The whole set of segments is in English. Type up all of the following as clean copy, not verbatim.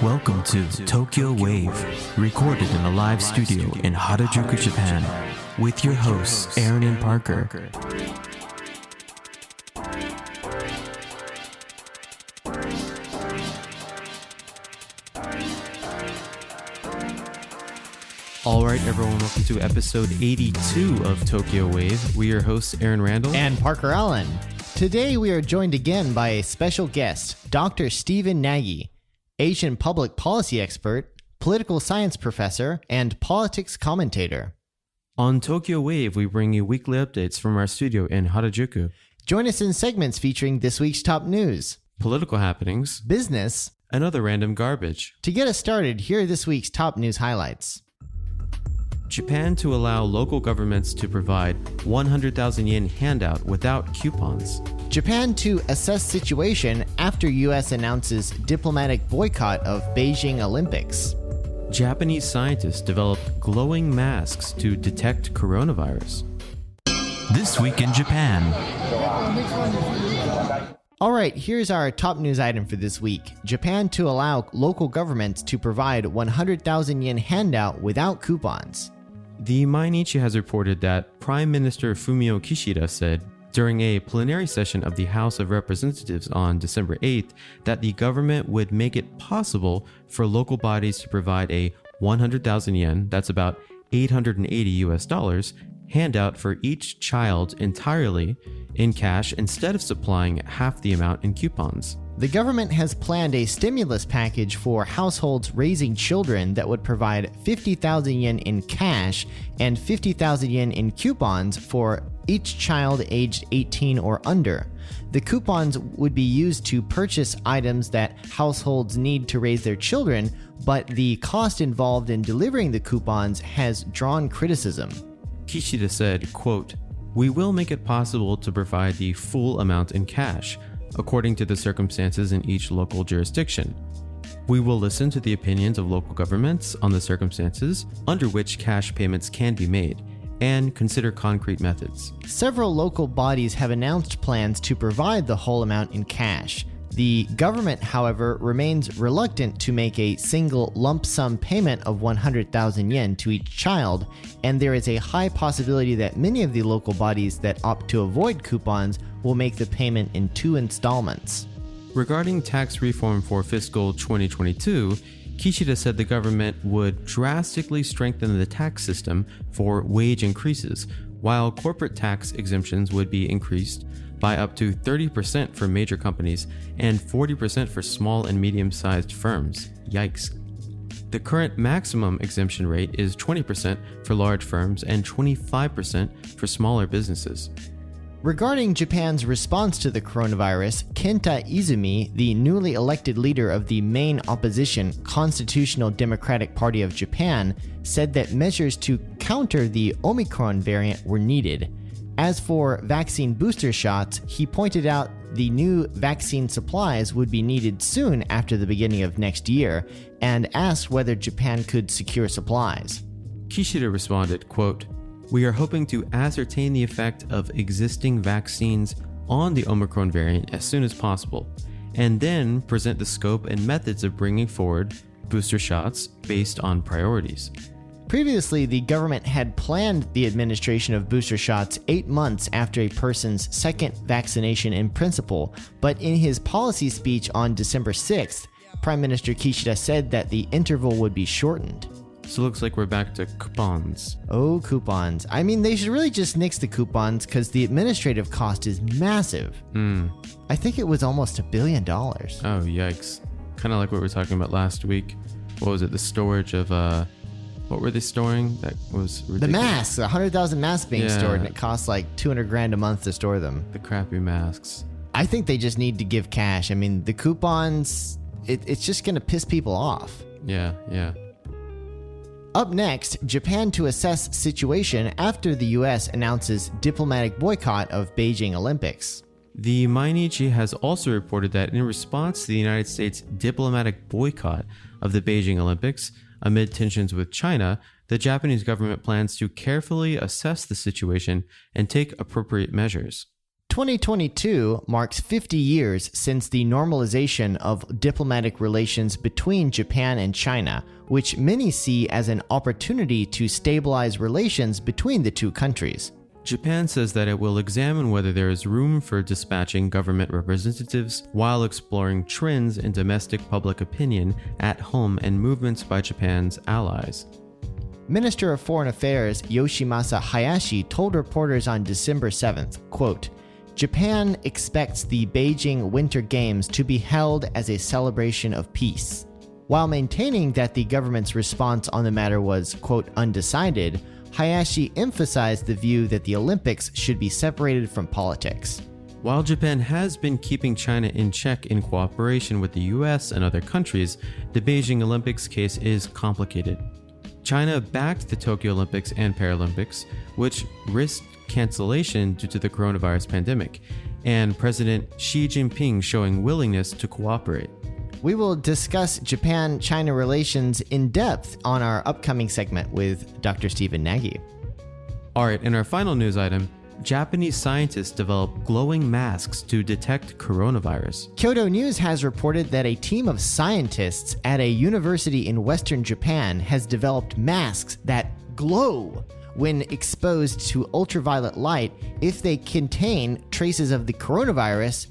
Welcome to Tokyo Wave, recorded in a live studio in Harajuku, Japan, with your hosts Aaron and Parker. Alright everyone, welcome to episode 82 of Tokyo Wave. We are your hosts Aaron Randall and Parker Allen. Today we are joined again by a special guest, Dr. Stephen Nagy, Asian public policy expert, political science professor, and politics commentator. On Tokyo Wave, we bring you weekly updates from our studio in Harajuku. Join us in segments featuring this week's top news, political happenings, business, and other random garbage. To get us started, here are this week's top news highlights. Japan to allow local governments to provide 100,000 yen handout without coupons. Japan to assess situation after US announces diplomatic boycott of Beijing Olympics. Japanese scientists develop glowing masks to detect coronavirus. This week in Japan. All right, here's our top news item for this week. Japan to allow local governments to provide 100,000 yen handout without coupons. The Mainichi has reported that Prime Minister Fumio Kishida said during a plenary session of the House of Representatives on December 8th that the government would make it possible for local bodies to provide a 100,000 yen, that's about $880 handout for each child entirely in cash instead of supplying half the amount in coupons. The government has planned a stimulus package for households raising children that would provide 50,000 yen in cash and 50,000 yen in coupons for each child aged 18 or under. The coupons would be used to purchase items that households need to raise their children, but the cost involved in delivering the coupons has drawn criticism. Kishida said, quote, "We will make it possible to provide the full amount in cash, according to the circumstances in each local jurisdiction. We will listen to the opinions of local governments on the circumstances under which cash payments can be made, and consider concrete methods." Several local bodies have announced plans to provide the whole amount in cash. The government, however, remains reluctant to make a single lump sum payment of 100,000 yen to each child, and there is a high possibility that many of the local bodies that opt to avoid coupons will make the payment in 2 installments. Regarding tax reform for fiscal 2022, Kishida said the government would drastically strengthen the tax system for wage increases, while corporate tax exemptions would be increased by up to 30% for major companies and 40% for small and medium-sized firms. Yikes. The current maximum exemption rate is 20% for large firms and 25% for smaller businesses. Regarding Japan's response to the coronavirus, Kenta Izumi, the newly elected leader of the main opposition Constitutional Democratic Party of Japan, said that measures to counter the Omicron variant were needed. As for vaccine booster shots, he pointed out the new vaccine supplies would be needed soon after the beginning of next year, and asked whether Japan could secure supplies. Kishida responded, quote, "We are hoping to ascertain the effect of existing vaccines on the Omicron variant as soon as possible, and then present the scope and methods of bringing forward booster shots based on priorities." Previously, the government had planned the administration of booster shots 8 months after a person's second vaccination in principle, but in his policy speech on December 6th, Prime Minister Kishida said that the interval would be shortened. So it looks like we're back to coupons. Oh, coupons. I mean, they should really just nix the coupons because the administrative cost is massive. I think it was almost $1 billion. Oh, yikes. Kind of like what we were talking about last week. What was it? The storage of, what were they storing? That was ridiculous. The masks, 100,000 masks being stored, and it costs like 200 grand a month to store them. The crappy masks. I think they just need to give cash. I mean, the coupons, it's just going to piss people off. Yeah. Up next, Japan to assess situation after the US announces diplomatic boycott of Beijing Olympics. The Mainichi has also reported that in response to the United States' diplomatic boycott of the Beijing Olympics, amid tensions with China, the Japanese government plans to carefully assess the situation and take appropriate measures. 2022 marks 50 years since the normalization of diplomatic relations between Japan and China, which many see as an opportunity to stabilize relations between the two countries. Japan says that it will examine whether there is room for dispatching government representatives while exploring trends in domestic public opinion at home and movements by Japan's allies. Minister of Foreign Affairs Yoshimasa Hayashi told reporters on December 7th, quote, "Japan expects the Beijing Winter Games to be held as a celebration of peace." While maintaining that the government's response on the matter was, quote, "undecided," Hayashi emphasized the view that the Olympics should be separated from politics. While Japan has been keeping China in check in cooperation with the US and other countries, the Beijing Olympics case is complicated. China backed the Tokyo Olympics and Paralympics, which risked cancellation due to the coronavirus pandemic, and President Xi Jinping showing willingness to cooperate. We will discuss Japan-China relations in depth on our upcoming segment with Dr. Stephen Nagy. All right, in our final news item, Japanese scientists develop glowing masks to detect coronavirus. Kyodo News has reported that a team of scientists at a university in western Japan has developed masks that glow when exposed to ultraviolet light if they contain traces of the coronavirus.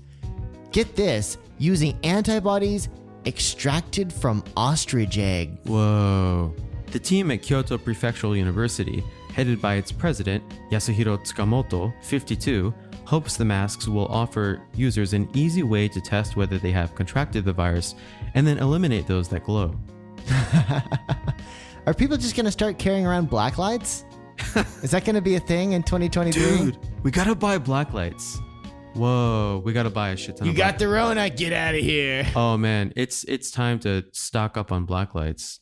Get this, using antibodies extracted from ostrich egg. Whoa. The team at Kyoto Prefectural University, headed by its president, Yasuhiro Tsukamoto, 52, hopes the masks will offer users an easy way to test whether they have contracted the virus and then eliminate those that glow. Are people just going to start carrying around black lights? Is that going to be a thing in 2023? Dude, we gotta buy black lights. Whoa, we gotta buy a shit ton You of got the Rona, get out of here. Oh man, it's time to stock up on black lights.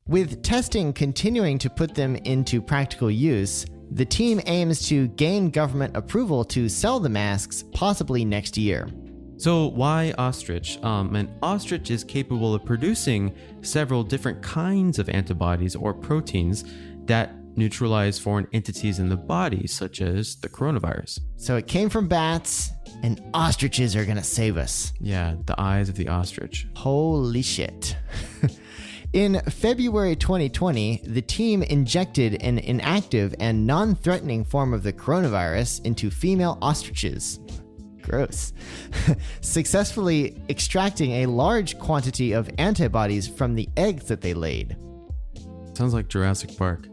With testing continuing to put them into practical use, the team aims to gain government approval to sell the masks possibly next year. So why ostrich? An ostrich is capable of producing several different kinds of antibodies or proteins that neutralize foreign entities in the body, such as the coronavirus. So it came from bats, and ostriches are gonna save us. Yeah, the eyes of the ostrich. Holy shit. In February 2020, the team injected an inactive and non-threatening form of the coronavirus into female ostriches. Gross. Successfully extracting a large quantity of antibodies from the eggs that they laid. Sounds like Jurassic Park.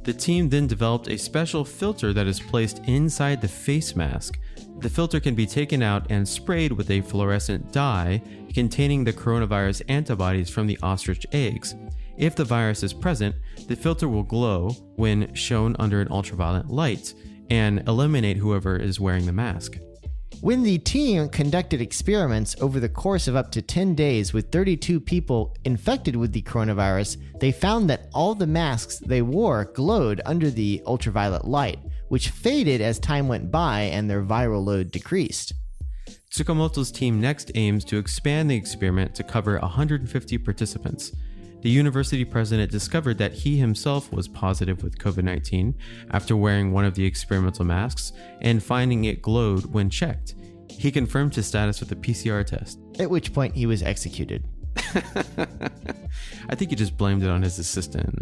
The team then developed a special filter that is placed inside the face mask. The filter can be taken out and sprayed with a fluorescent dye containing the coronavirus antibodies from the ostrich eggs. If the virus is present, the filter will glow when shown under an ultraviolet light and eliminate whoever is wearing the mask. When the team conducted experiments over the course of up to 10 days with 32 people infected with the coronavirus, they found that all the masks they wore glowed under the ultraviolet light, which faded as time went by and their viral load decreased. Tsukamoto's team next aims to expand the experiment to cover 150 participants. The university president discovered that he himself was positive with COVID-19 after wearing one of the experimental masks and finding it glowed when checked. He confirmed his status with a PCR test. At which point he was executed. I think he just blamed it on his assistant.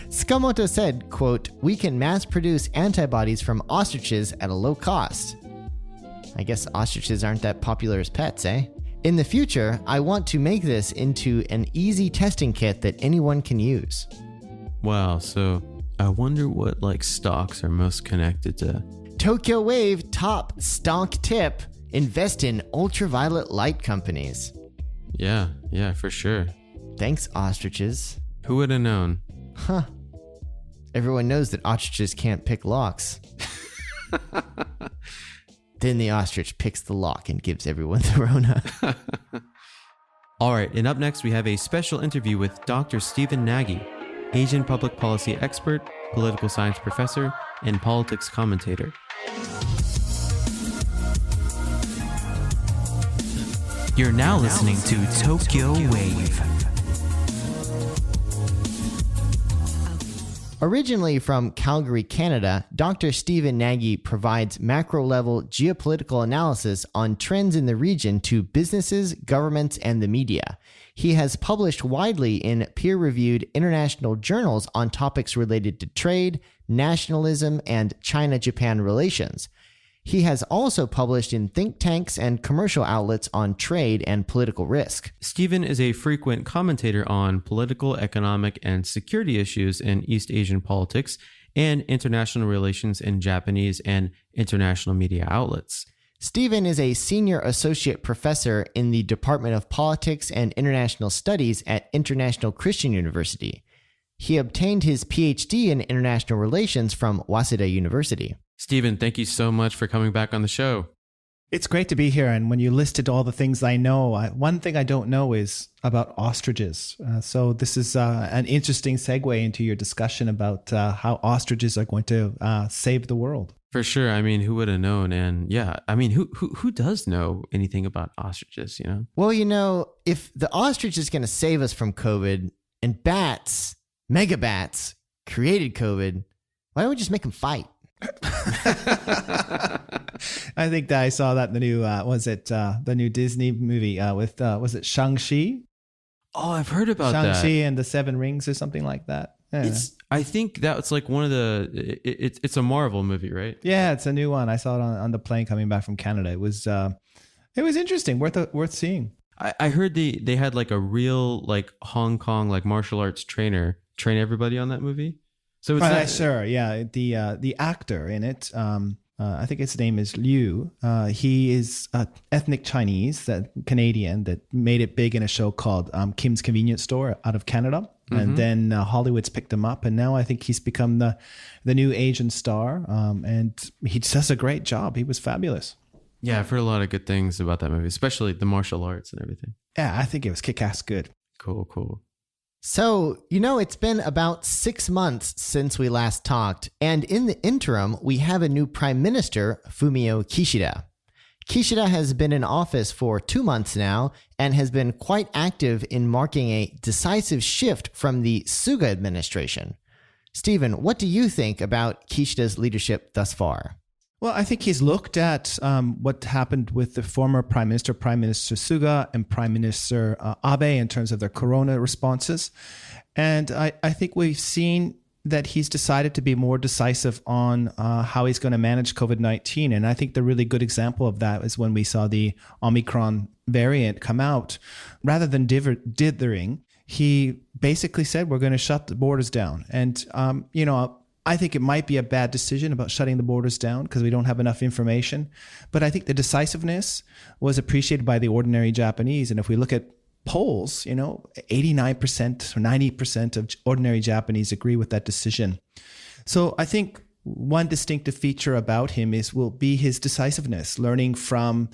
Tsukamoto said, quote, "We can mass produce antibodies from ostriches at a low cost." I guess ostriches aren't that popular as pets, eh? "In the future, I want to make this into an easy testing kit that anyone can use." Wow, so I wonder what stocks are most connected to. Tokyo Wave top stock tip: invest in ultraviolet light companies. Yeah, for sure. Thanks, ostriches. Who would have known? Huh. Everyone knows that ostriches can't pick locks. Then the ostrich picks the lock and gives everyone the Rona. All right, and up next we have a special interview with Dr. Stephen Nagy, Asian public policy expert, political science professor, and politics commentator. You're now listening to Tokyo Wave. Originally from Calgary, Canada, Dr. Stephen Nagy provides macro-level geopolitical analysis on trends in the region to businesses, governments, and the media. He has published widely in peer-reviewed international journals on topics related to trade, nationalism, and China-Japan relations. He has also published in think tanks and commercial outlets on trade and political risk. Stephen is a frequent commentator on political, economic, and security issues in East Asian politics and international relations in Japanese and international media outlets. Stephen is a senior associate professor in the Department of Politics and International Studies at International Christian University. He obtained his PhD in international relations from Waseda University. Stephen, thank you so much for coming back on the show. It's great to be here. And when you listed all the things I know, one thing I don't know is about ostriches. So this is an interesting segue into your discussion about how ostriches are going to save the world. For sure. I mean, who would have known? And yeah, I mean, who does know anything about ostriches, you know? Well, you know, if the ostrich is going to save us from COVID and bats, mega bats, created COVID, why don't we just make them fight? I think that I saw that in the new, the new Disney movie with, was it Shang-Chi? Oh, I've heard about that. Shang-Chi and the Seven Rings or something like that. Yeah. I think that's like one of the, it's a Marvel movie, right? Yeah, it's a new one. I saw it on the plane coming back from Canada. It was interesting, worth seeing. I heard they had like a real like Hong Kong like martial arts trainer train everybody on that movie. So it's sure, yeah. The actor in it, I think his name is Liu. He is ethnic Chinese, Canadian, that made it big in a show called Kim's Convenience Store out of Canada. Mm-hmm. And then Hollywood's picked him up, and now I think he's become the new Asian star. And he does a great job. He was fabulous. Yeah, I've heard a lot of good things about that movie, especially the martial arts and everything. Yeah, I think it was kick-ass good. Cool. So, you know, it's been about 6 months since we last talked, and in the interim, we have a new Prime Minister, Fumio Kishida. Kishida has been in office for 2 months now and has been quite active in marking a decisive shift from the Suga administration. Stephen, what do you think about Kishida's leadership thus far? Well, I think he's looked at what happened with the former Prime Minister Suga and Prime Minister Abe in terms of their corona responses. And I think we've seen that he's decided to be more decisive on how he's going to manage COVID-19. And I think the really good example of that is when we saw the Omicron variant come out. Rather than dithering, he basically said, we're going to shut the borders down. And, I think it might be a bad decision about shutting the borders down because we don't have enough information. But I think the decisiveness was appreciated by the ordinary Japanese. And if we look at polls, 89% or 90% of ordinary Japanese agree with that decision. So I think one distinctive feature about him will be his decisiveness, learning from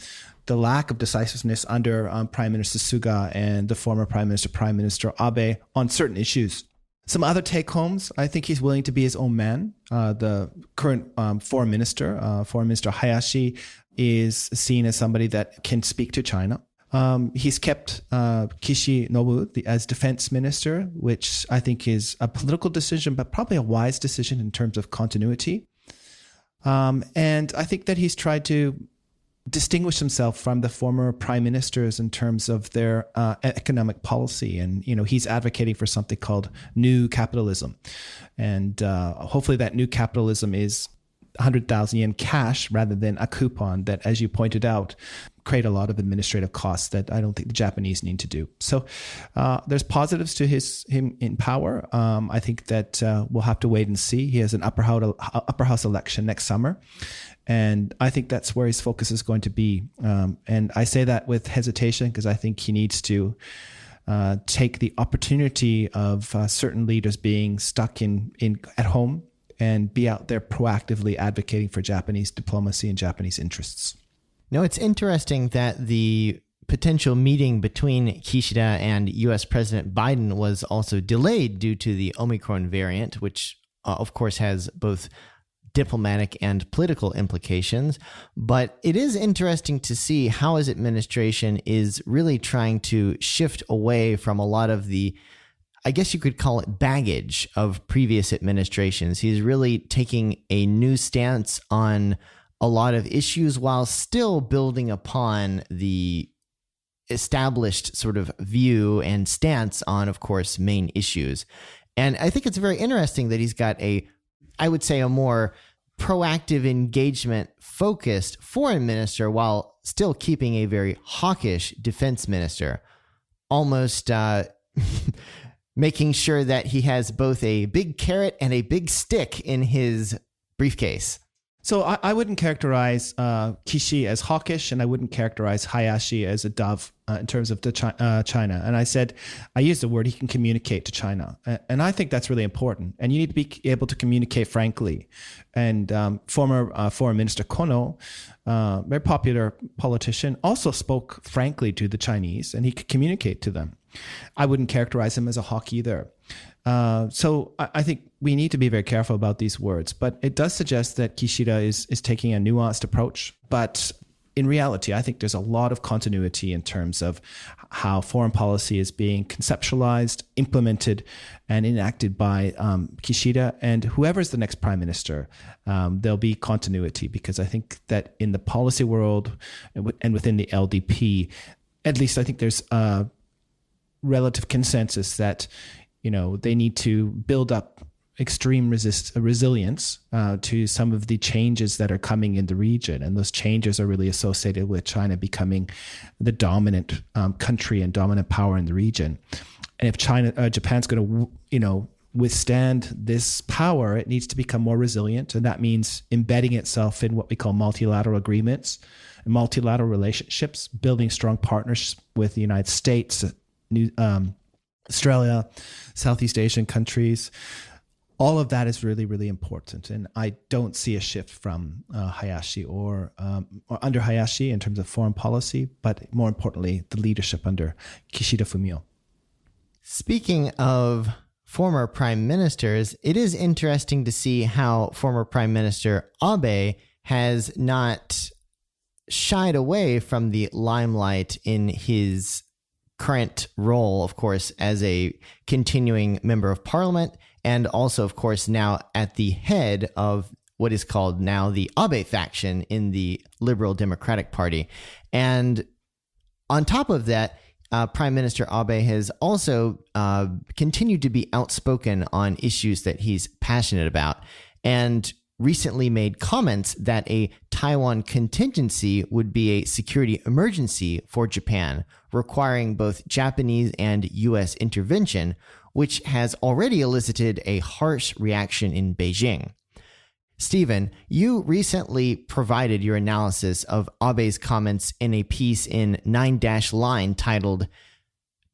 the lack of decisiveness under Prime Minister Suga and the former Prime Minister Abe on certain issues. Some other take-homes, I think he's willing to be his own man. The current foreign minister Hayashi, is seen as somebody that can speak to China. He's kept Kishinobu as defense minister, which I think is a political decision, but probably a wise decision in terms of continuity. And I think that he's tried to distinguish himself from the former prime ministers in terms of their economic policy. And, he's advocating for something called new capitalism. And hopefully that new capitalism is 100,000 yen cash rather than a coupon that, as you pointed out, create a lot of administrative costs that I don't think the Japanese need to do. So there's positives to him in power. I think that we'll have to wait and see. He has an upper house election next summer. And I think that's where his focus is going to be. And I say that with hesitation because I think he needs to take the opportunity of certain leaders being stuck at home and be out there proactively advocating for Japanese diplomacy and Japanese interests. No, it's interesting that the potential meeting between Kishida and U.S. President Biden was also delayed due to the Omicron variant, which of course has both diplomatic and political implications. But it is interesting to see how his administration is really trying to shift away from a lot of the I guess you could call it baggage of previous administrations. He's really taking a new stance on a lot of issues while still building upon the established sort of view and stance on, of course, main issues. And I think it's very interesting that he's got I would say, a more proactive engagement focused foreign minister while still keeping a very hawkish defense minister, almost making sure that he has both a big carrot and a big stick in his briefcase. So I wouldn't characterize Kishi as hawkish, and I wouldn't characterize Hayashi as a dove in terms of China. And I used the word he can communicate to China. And I think that's really important. And you need to be able to communicate frankly. And former Foreign Minister Kono, very popular politician, also spoke frankly to the Chinese, and he could communicate to them. I wouldn't characterize him as a hawk either. So I think we need to be very careful about these words, but it does suggest that Kishida is taking a nuanced approach. But in reality, I think there's a lot of continuity in terms of how foreign policy is being conceptualized, implemented, and enacted by Kishida. And whoever's the next prime minister, there'll be continuity, because I think that in the policy world and within the LDP, at least I think there's a relative consensus that they need to build up extreme resilience to some of the changes that are coming in the region. And those changes are really associated with China becoming the dominant country and dominant power in the region. And if Japan's going to, withstand this power, it needs to become more resilient. And that means embedding itself in what we call multilateral agreements and multilateral relationships, building strong partnerships with the United States, Australia, Southeast Asian countries. All of that is really, really important. And I don't see a shift from Hayashi or under Hayashi in terms of foreign policy, but more importantly, the leadership under Kishida Fumio. Speaking of former prime ministers, it is interesting to see how former Prime Minister Abe has not shied away from the limelight in his current role, of course, as a continuing member of parliament, and also, of course, now at the head of what is called now the Abe faction in the Liberal Democratic Party. And on top of that, Prime Minister Abe has also continued to be outspoken on issues that he's passionate about, and recently made comments that a Taiwan contingency would be a security emergency for Japan, requiring both Japanese and U.S. intervention, which has already elicited a harsh reaction in Beijing. Stephen, you recently provided your analysis of Abe's comments in a piece in 9-Line titled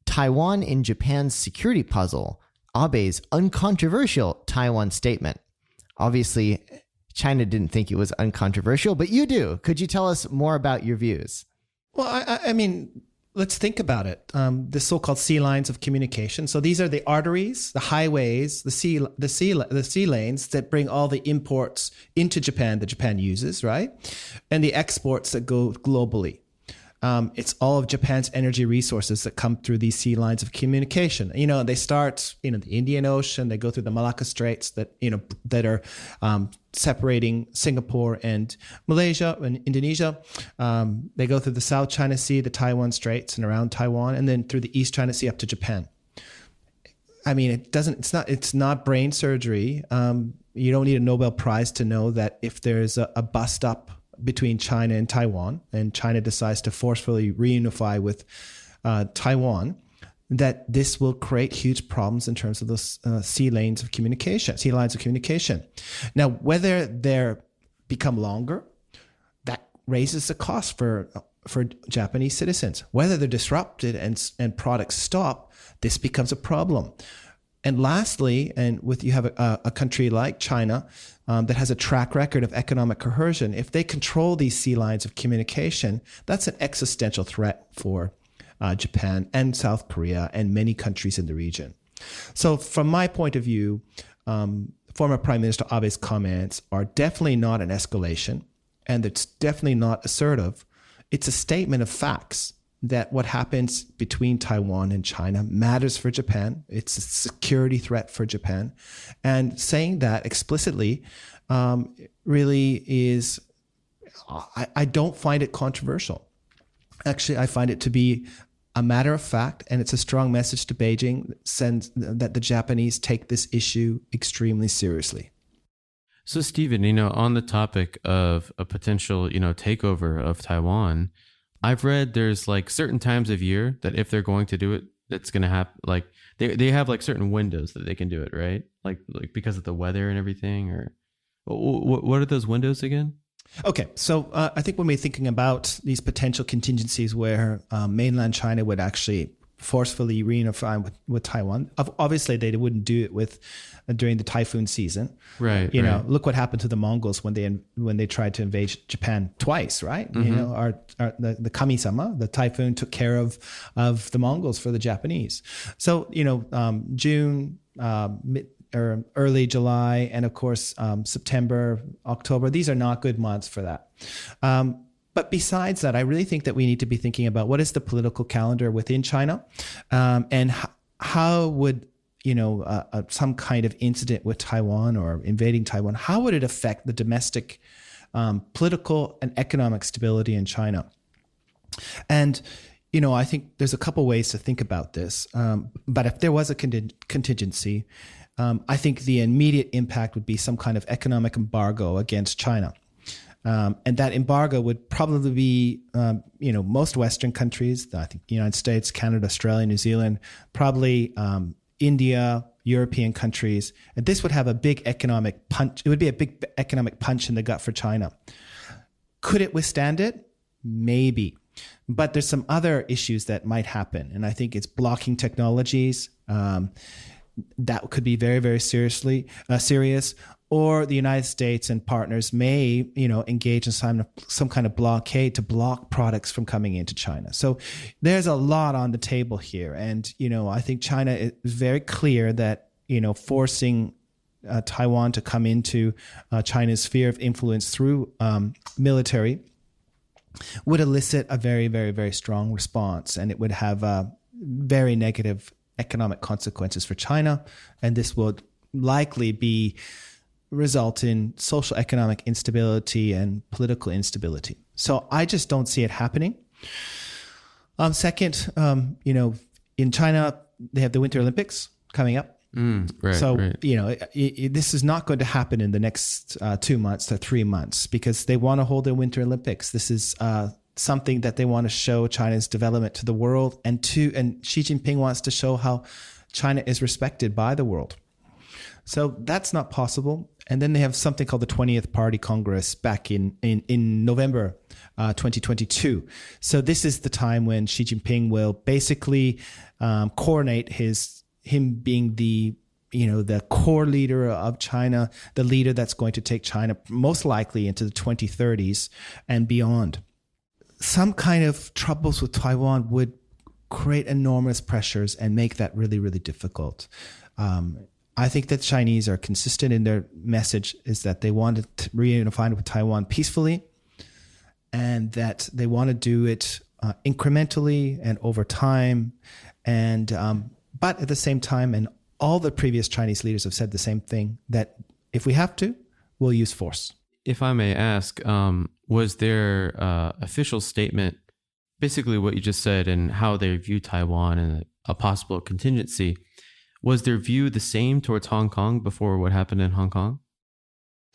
Taiwan in Japan's Security Puzzle, Abe's Uncontroversial Taiwan Statement. Obviously, China didn't think it was uncontroversial, but you do. Could you tell us more about your views? Well, I mean, let's think about it. The so-called sea lines of communication. So these are the arteries, the highways, the sea lanes that bring all the imports into Japan that Japan uses, right? And the exports that go globally. It's all of Japan's energy resources that come through these sea lines of communication. They start, the Indian Ocean, they go through the Malacca Straits that are separating Singapore and Malaysia and Indonesia. They go through the South China Sea, the Taiwan Straits and around Taiwan, and then through the East China Sea up to Japan. I mean, it's not brain surgery. You don't need a Nobel Prize to know that if there's a bust up between China and Taiwan, and China decides to forcefully reunify with Taiwan, that this will create huge problems in terms of those sea lines of communication. Now, whether they become longer, that raises the cost for Japanese citizens. Whether they're disrupted and products stop, this becomes a problem. And lastly, you have a country like China that has a track record of economic coercion. If they control these sea lines of communication, that's an existential threat for Japan and South Korea and many countries in the region. So from my point of view, former Prime Minister Abe's comments are definitely not an escalation, and it's definitely not assertive. It's a statement of facts. that what happens between Taiwan and China matters for Japan. It's a security threat for Japan. And saying that explicitly really is, I don't find it controversial. Actually, I find it to be a matter of fact, and it's a strong message to Beijing that the Japanese take this issue extremely seriously. So, Stephen, on the topic of a potential, takeover of Taiwan, I've read there's like certain times of year that if they're going to do it, it's going to happen. Like they have like certain windows that they can do it, right? Like because of the weather and everything, or what are those windows again? Okay, so I think when we're thinking about these potential contingencies where mainland China would actually forcefully reunify with Taiwan, obviously they wouldn't do it during the typhoon season. Right. Look what happened to the Mongols when they tried to invade Japan twice, right? Mm-hmm. The Kami-sama, the typhoon, took care of the Mongols for the Japanese. So June, or early July, and of course September, October. These are not good months for that. But besides that, I really think that we need to be thinking about what is the political calendar within China, and how would some kind of incident with Taiwan or invading Taiwan, how would it affect the domestic political and economic stability in China? And I think there's a couple ways to think about this. But if there was a contingency, I think the immediate impact would be some kind of economic embargo against China. And that embargo would probably be, most Western countries, I think the United States, Canada, Australia, New Zealand, probably India, European countries. And this would have a big economic punch. It would be a big economic punch in the gut for China. Could it withstand it? Maybe. But there's some other issues that might happen. And I think it's blocking technologies. That could be very, very serious. Or the United States and partners may, engage in some kind of blockade to block products from coming into China. So there's a lot on the table here. And, I think China is very clear that, forcing Taiwan to come into China's sphere of influence through military would elicit a very, very, very strong response. And it would have very negative economic consequences for China. And this would likely result in social economic instability and political instability. So I just don't see it happening. Second, in China, they have the Winter Olympics coming up. This is not going to happen in the next 2 months to 3 months because they want to hold the Winter Olympics. This is something that they want to show China's development to the world, and Xi Jinping wants to show how China is respected by the world. So that's not possible. And then they have something called the 20th Party Congress back in November 2022. So this is the time when Xi Jinping will basically coronate him being the core leader of China, the leader that's going to take China most likely into the 2030s and beyond. Some kind of troubles with Taiwan would create enormous pressures and make that really, really difficult. I think that Chinese are consistent in their message is that they want to reunify with Taiwan peacefully and that they want to do it incrementally and over time. And but at the same time, and all the previous Chinese leaders have said the same thing, that if we have to, we'll use force. If I may ask, was their official statement basically what you just said and how they view Taiwan and a possible contingency? Was their view the same towards Hong Kong before what happened in Hong Kong?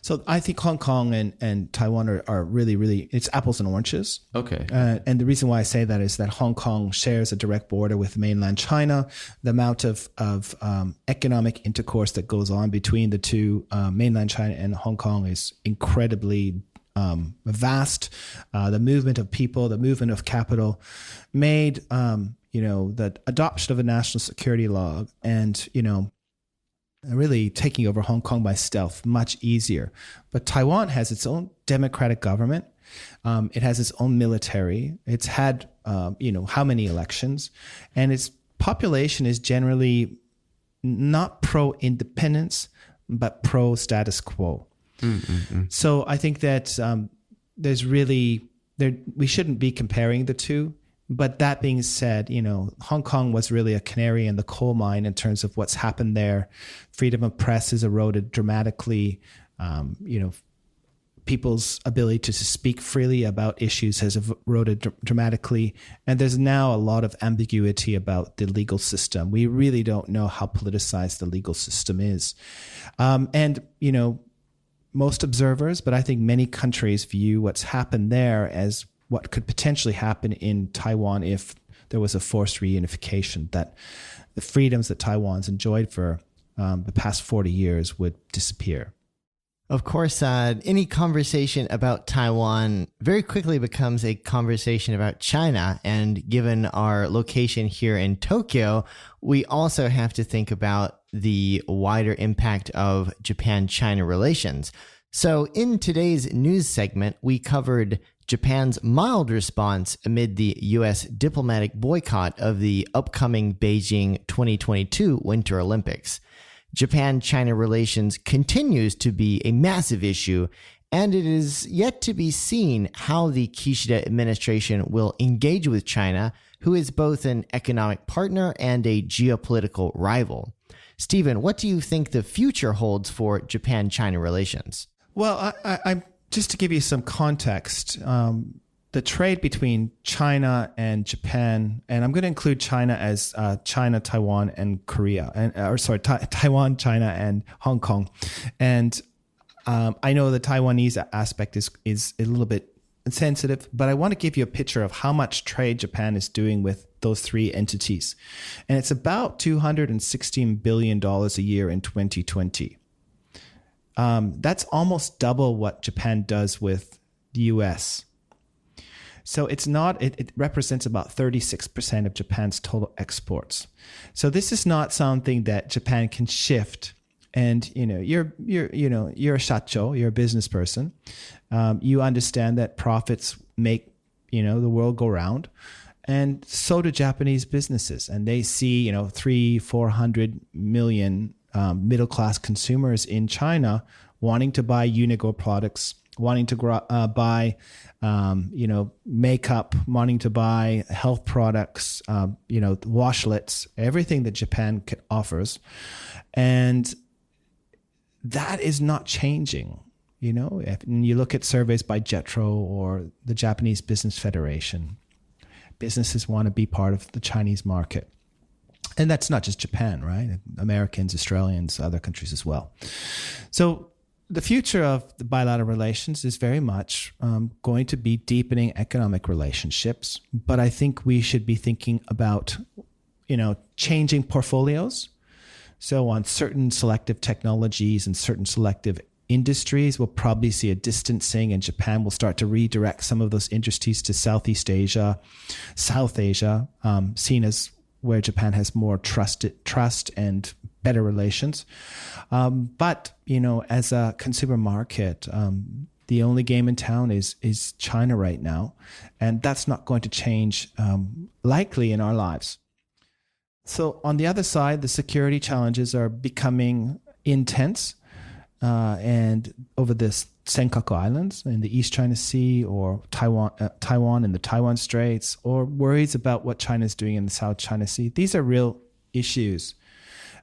So I think Hong Kong and Taiwan are really, really, it's apples and oranges. Okay. And the reason why I say that is that Hong Kong shares a direct border with mainland China. The amount of economic intercourse that goes on between the two, mainland China and Hong Kong, is incredibly vast. The movement of people, the movement of capital made, the adoption of a national security law and, really taking over Hong Kong by stealth much easier. But Taiwan has its own democratic government. It has its own military. It's had, how many elections, and its population is generally not pro-independence, but pro-status quo. So I think that we shouldn't be comparing the two. But that being said, Hong Kong was really a canary in the coal mine in terms of what's happened there. Freedom of press is eroded dramatically. People's ability to speak freely about issues has eroded dramatically. And there's now a lot of ambiguity about the legal system. We really don't know how politicized the legal system is. Most observers, but I think many countries view what's happened there as what could potentially happen in Taiwan if there was a forced reunification, that the freedoms that Taiwan's enjoyed for the past 40 years would disappear. Of course, any conversation about Taiwan very quickly becomes a conversation about China. And given our location here in Tokyo, we also have to think about the wider impact of Japan-China relations. So in today's news segment, we covered Japan's mild response amid the U.S. diplomatic boycott of the upcoming Beijing 2022 Winter Olympics. Japan-China relations continues to be a massive issue, and it is yet to be seen how the Kishida administration will engage with China, who is both an economic partner and a geopolitical rival. Stephen, what do you think the future holds for Japan-China relations? Well, I just to give you some context, the trade between China and Japan, and I'm going to include China as China, Taiwan, and Korea, Taiwan, China, and Hong Kong. And I know the Taiwanese aspect is a little bit sensitive, but I want to give you a picture of how much trade Japan is doing with those three entities. And it's about $216 billion a year in 2020. That's almost double what Japan does with the US. So it represents about 36% of Japan's total exports. So this is not something that Japan can shift. And you're a shacho, you're a business person. You understand that profits make the world go round, and so do Japanese businesses. And they see 300-400 million middle class consumers in China wanting to buy Uniqlo products, wanting to buy makeup, wanting to buy health products, washlets, everything that Japan offers. And that is not changing. If you look at surveys by JETRO or the Japanese Business Federation, businesses want to be part of the Chinese market. And that's not just Japan, right? Americans, Australians, other countries as well. So the future of the bilateral relations is very much going to be deepening economic relationships. But I think we should be thinking about, changing portfolios. So on certain selective technologies and certain selective industries, we'll probably see a distancing, and Japan will start to redirect some of those industries to Southeast Asia, South Asia, seen as where Japan has more trust and better relations. But, as a consumer market, the only game in town is China right now. And that's not going to change likely in our lives. So on the other side, the security challenges are becoming intense. And over the Senkaku Islands in the East China Sea, or Taiwan in the Taiwan Straits, or worries about what China is doing in the South China Sea. These are real issues.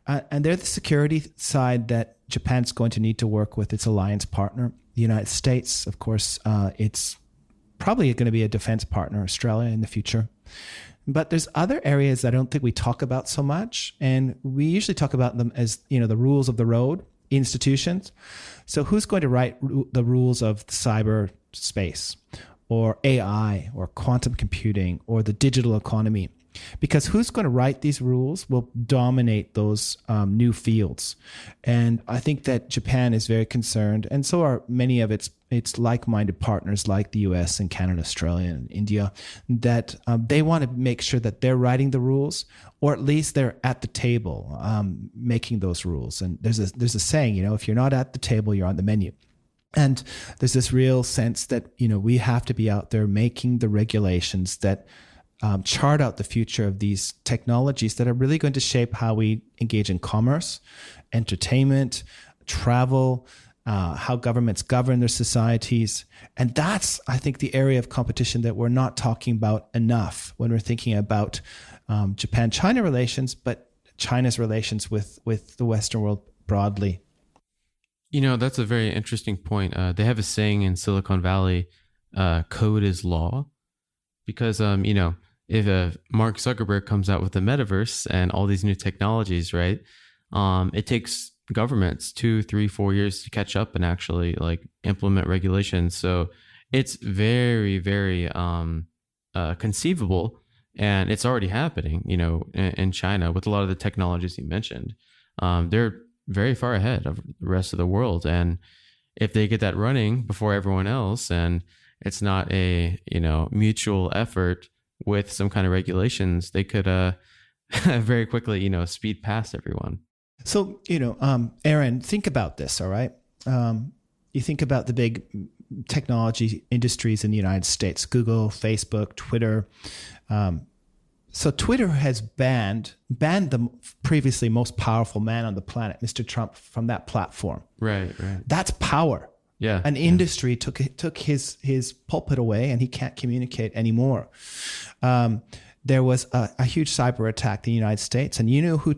And they're the security side that Japan's going to need to work with its alliance partner, the United States. Of course, it's probably going to be a defense partner, Australia, in the future. But there's other areas I don't think we talk about so much. And we usually talk about them as, the rules of the road, institutions. So who's going to write the rules of cyberspace, or AI, or quantum computing, or the digital economy? Because who's going to write these rules will dominate those new fields. And I think that Japan is very concerned, and so are many of its like-minded partners like the US and Canada, Australia, and India, that they want to make sure that they're writing the rules, or at least they're at the table making those rules. And there's a saying, if you're not at the table, you're on the menu. And there's this real sense that, we have to be out there making the regulations that chart out the future of these technologies that are really going to shape how we engage in commerce, entertainment, travel, how governments govern their societies. And that's, I think, the area of competition that we're not talking about enough when we're thinking about Japan-China relations, but China's relations with the Western world broadly. That's a very interesting point. They have a saying in Silicon Valley, code is law. Because, if Mark Zuckerberg comes out with the metaverse and all these new technologies, right, it takes governments 2, 3, 4 years to catch up and actually like implement regulations. So it's very, very conceivable, and it's already happening, in China with a lot of the technologies you mentioned. They're very far ahead of the rest of the world. And if they get that running before everyone else, and it's not a, mutual effort with some kind of regulations, they could very quickly, speed past everyone. So, Aaron, think about this, all right? You think about the big technology industries in the United States, Google, Facebook, Twitter. So Twitter has banned the previously most powerful man on the planet, Mr. Trump, from that platform. Right. That's power. Yeah. An industry took his pulpit away, and he can't communicate anymore. There was a huge cyber attack in the United States, and you know who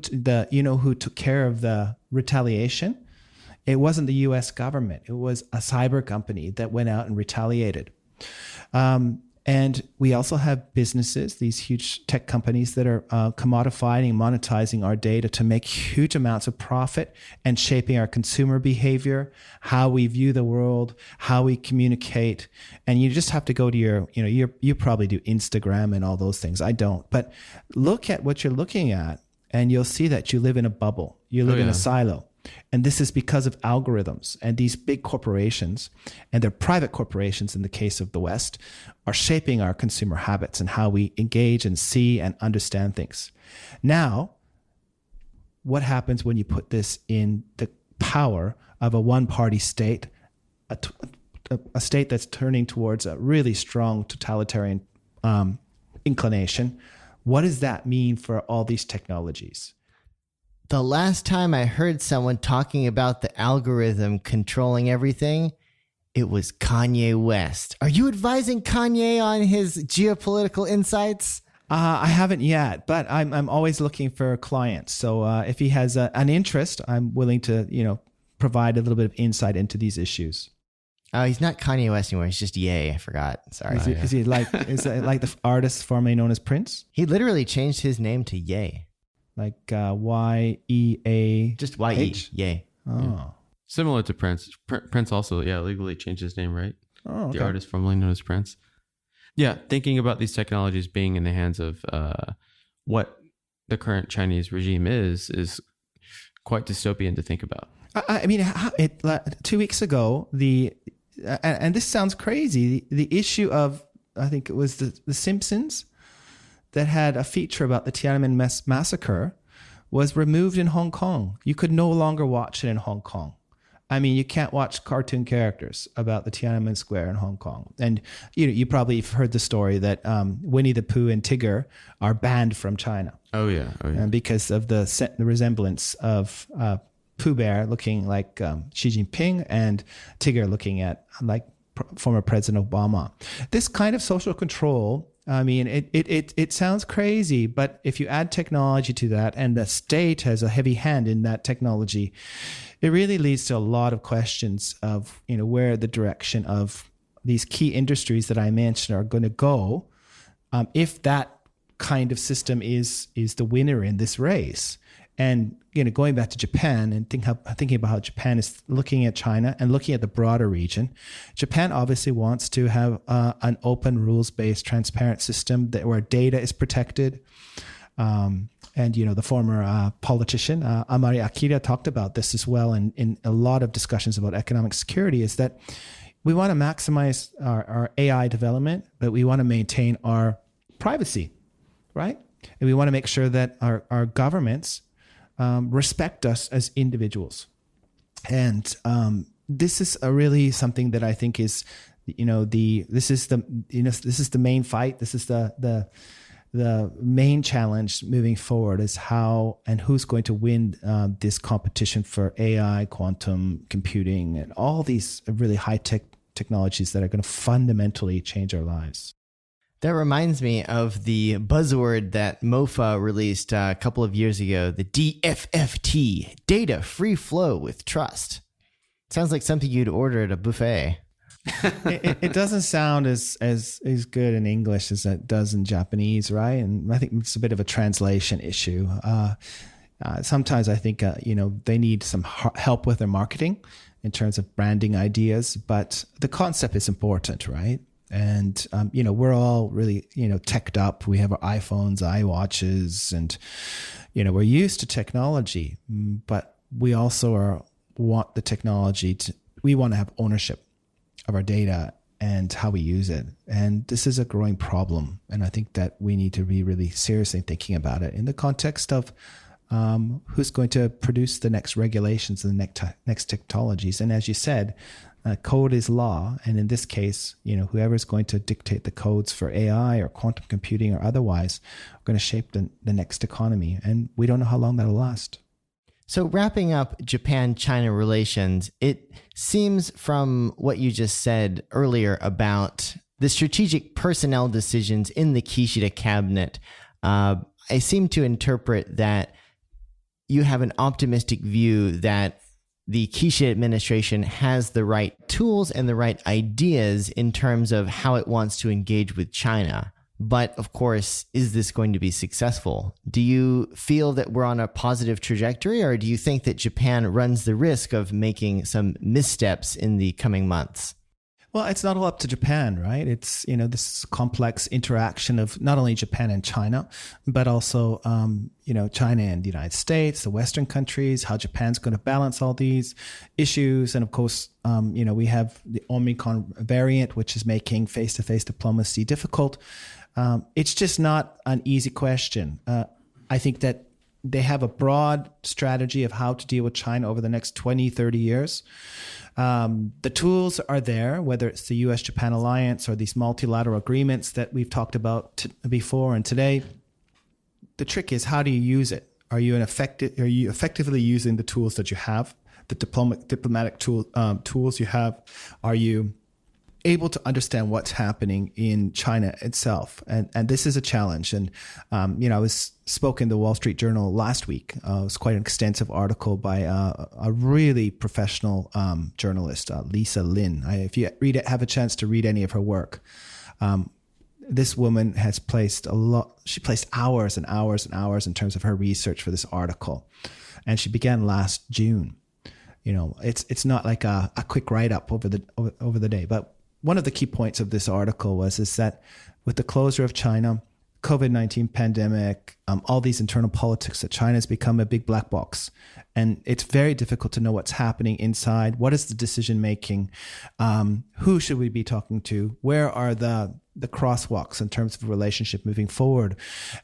took care of the retaliation? It wasn't the U.S. government. It was a cyber company that went out and retaliated. And we also have businesses, these huge tech companies that are commodifying and monetizing our data to make huge amounts of profit and shaping our consumer behavior, how we view the world, how we communicate. And you just have to go to you probably do Instagram and all those things. I don't. But look at what you're looking at, and you'll see that you live in a bubble. You live in a silo. And this is because of algorithms, and these big corporations, and they're private corporations in the case of the West, are shaping our consumer habits and how we engage and see and understand things. Now, what happens when you put this in the power of a one-party state, a state that's turning towards a really strong totalitarian inclination? What does that mean for all these technologies? The last time I heard someone talking about the algorithm controlling everything, it was Kanye West. Are you advising Kanye on his geopolitical insights? I haven't yet, but I'm always looking for clients. So if he has an interest, I'm willing to provide a little bit of insight into these issues. Oh, he's not Kanye West anymore. He's just Ye. I forgot. Sorry. Is he like the artist formerly known as Prince? He literally changed his name to Ye. Like Y-E-A... Just Y-E. Ye. Oh. Yeah. Similar to Prince. Prince also, legally changed his name, right? Oh, okay. The artist formerly known as Prince. Yeah, thinking about these technologies being in the hands of what the current Chinese regime is quite dystopian to think about. I mean, 2 weeks ago, and this sounds crazy, the issue of, I think it was the Simpsons, that had a feature about the Tiananmen massacre was removed in Hong Kong. You could no longer watch it in Hong Kong. I mean, you can't watch cartoon characters about the Tiananmen Square in Hong Kong. And you probably have heard the story that Winnie the Pooh and Tigger are banned from China. Oh yeah. And because of the resemblance of Pooh Bear looking like Xi Jinping and Tigger looking at like former President Obama. This kind of social control, I mean, it sounds crazy, but if you add technology to that, and the state has a heavy hand in that technology, it really leads to a lot of questions of, where the direction of these key industries that I mentioned are going to go, if that kind of system is the winner in this race. And going back to Japan and thinking about how Japan is looking at China and looking at the broader region, Japan obviously wants to have an open, rules-based, transparent system where data is protected. And the former politician Amari Akira talked about this as well in a lot of discussions about economic security. Is that we want to maximize our AI development, but we want to maintain our privacy, right? And we want to make sure that our governments respect us as individuals. And this is really something that I think is, this is the main fight. This is the the main challenge moving forward is how and who's going to win this competition for AI, quantum computing, and all these really high-tech technologies that are going to fundamentally change our lives. That reminds me of the buzzword that MoFA released a couple of years ago, the DFFT, data free flow with trust. Sounds like something you'd order at a buffet. It doesn't sound as good in English as it does in Japanese, right? And I think it's a bit of a translation issue. Sometimes I think they need some help with their marketing in terms of branding ideas, but the concept is important, right? And we're all really teched up. We have our iPhones, iWatches, and we're used to technology, but we also want the technology we want to have ownership of our data and how we use it. And this is a growing problem. And I think that we need to be really seriously thinking about it in the context of who's going to produce the next regulations and the next technologies. And as you said, code is law. And in this case, whoever's going to dictate the codes for AI or quantum computing or otherwise are going to shape the next economy. And we don't know how long that'll last. So wrapping up Japan-China relations, it seems from what you just said earlier about the strategic personnel decisions in the Kishida cabinet, I seem to interpret that you have an optimistic view that the Kishida administration has the right tools and the right ideas in terms of how it wants to engage with China. But of course, is this going to be successful? Do you feel that we're on a positive trajectory, or do you think that Japan runs the risk of making some missteps in the coming months? Well, it's not all up to Japan, right? It's, this complex interaction of not only Japan and China, but also, China and the United States, the Western countries, how Japan's going to balance all these issues. And of course, we have the Omicron variant, which is making face-to-face diplomacy difficult. It's just not an easy question. I think that they have a broad strategy of how to deal with China over the next 20, 30 years. The tools are there, whether it's the US-Japan alliance or these multilateral agreements that we've talked about before and today. The trick is, how do you use it? Are you effectively using the tools that you have, the diplomatic tools you have? Are you able to understand what's happening in China itself? And this is a challenge. And, I spoke in the Wall Street Journal last week. It was quite an extensive article by a really professional journalist, Lisa Lin. If you have a chance to read any of her work, this woman has placed she placed hours and hours and hours in terms of her research for this article. And she began last June. It's not like a quick write-up over the day, but one of the key points of this article is that with the closure of China, COVID-19 pandemic, all these internal politics, that China has become a big black box. And it's very difficult to know what's happening inside. What is the decision making? Who should we be talking to? Where are the crosswalks in terms of relationship moving forward?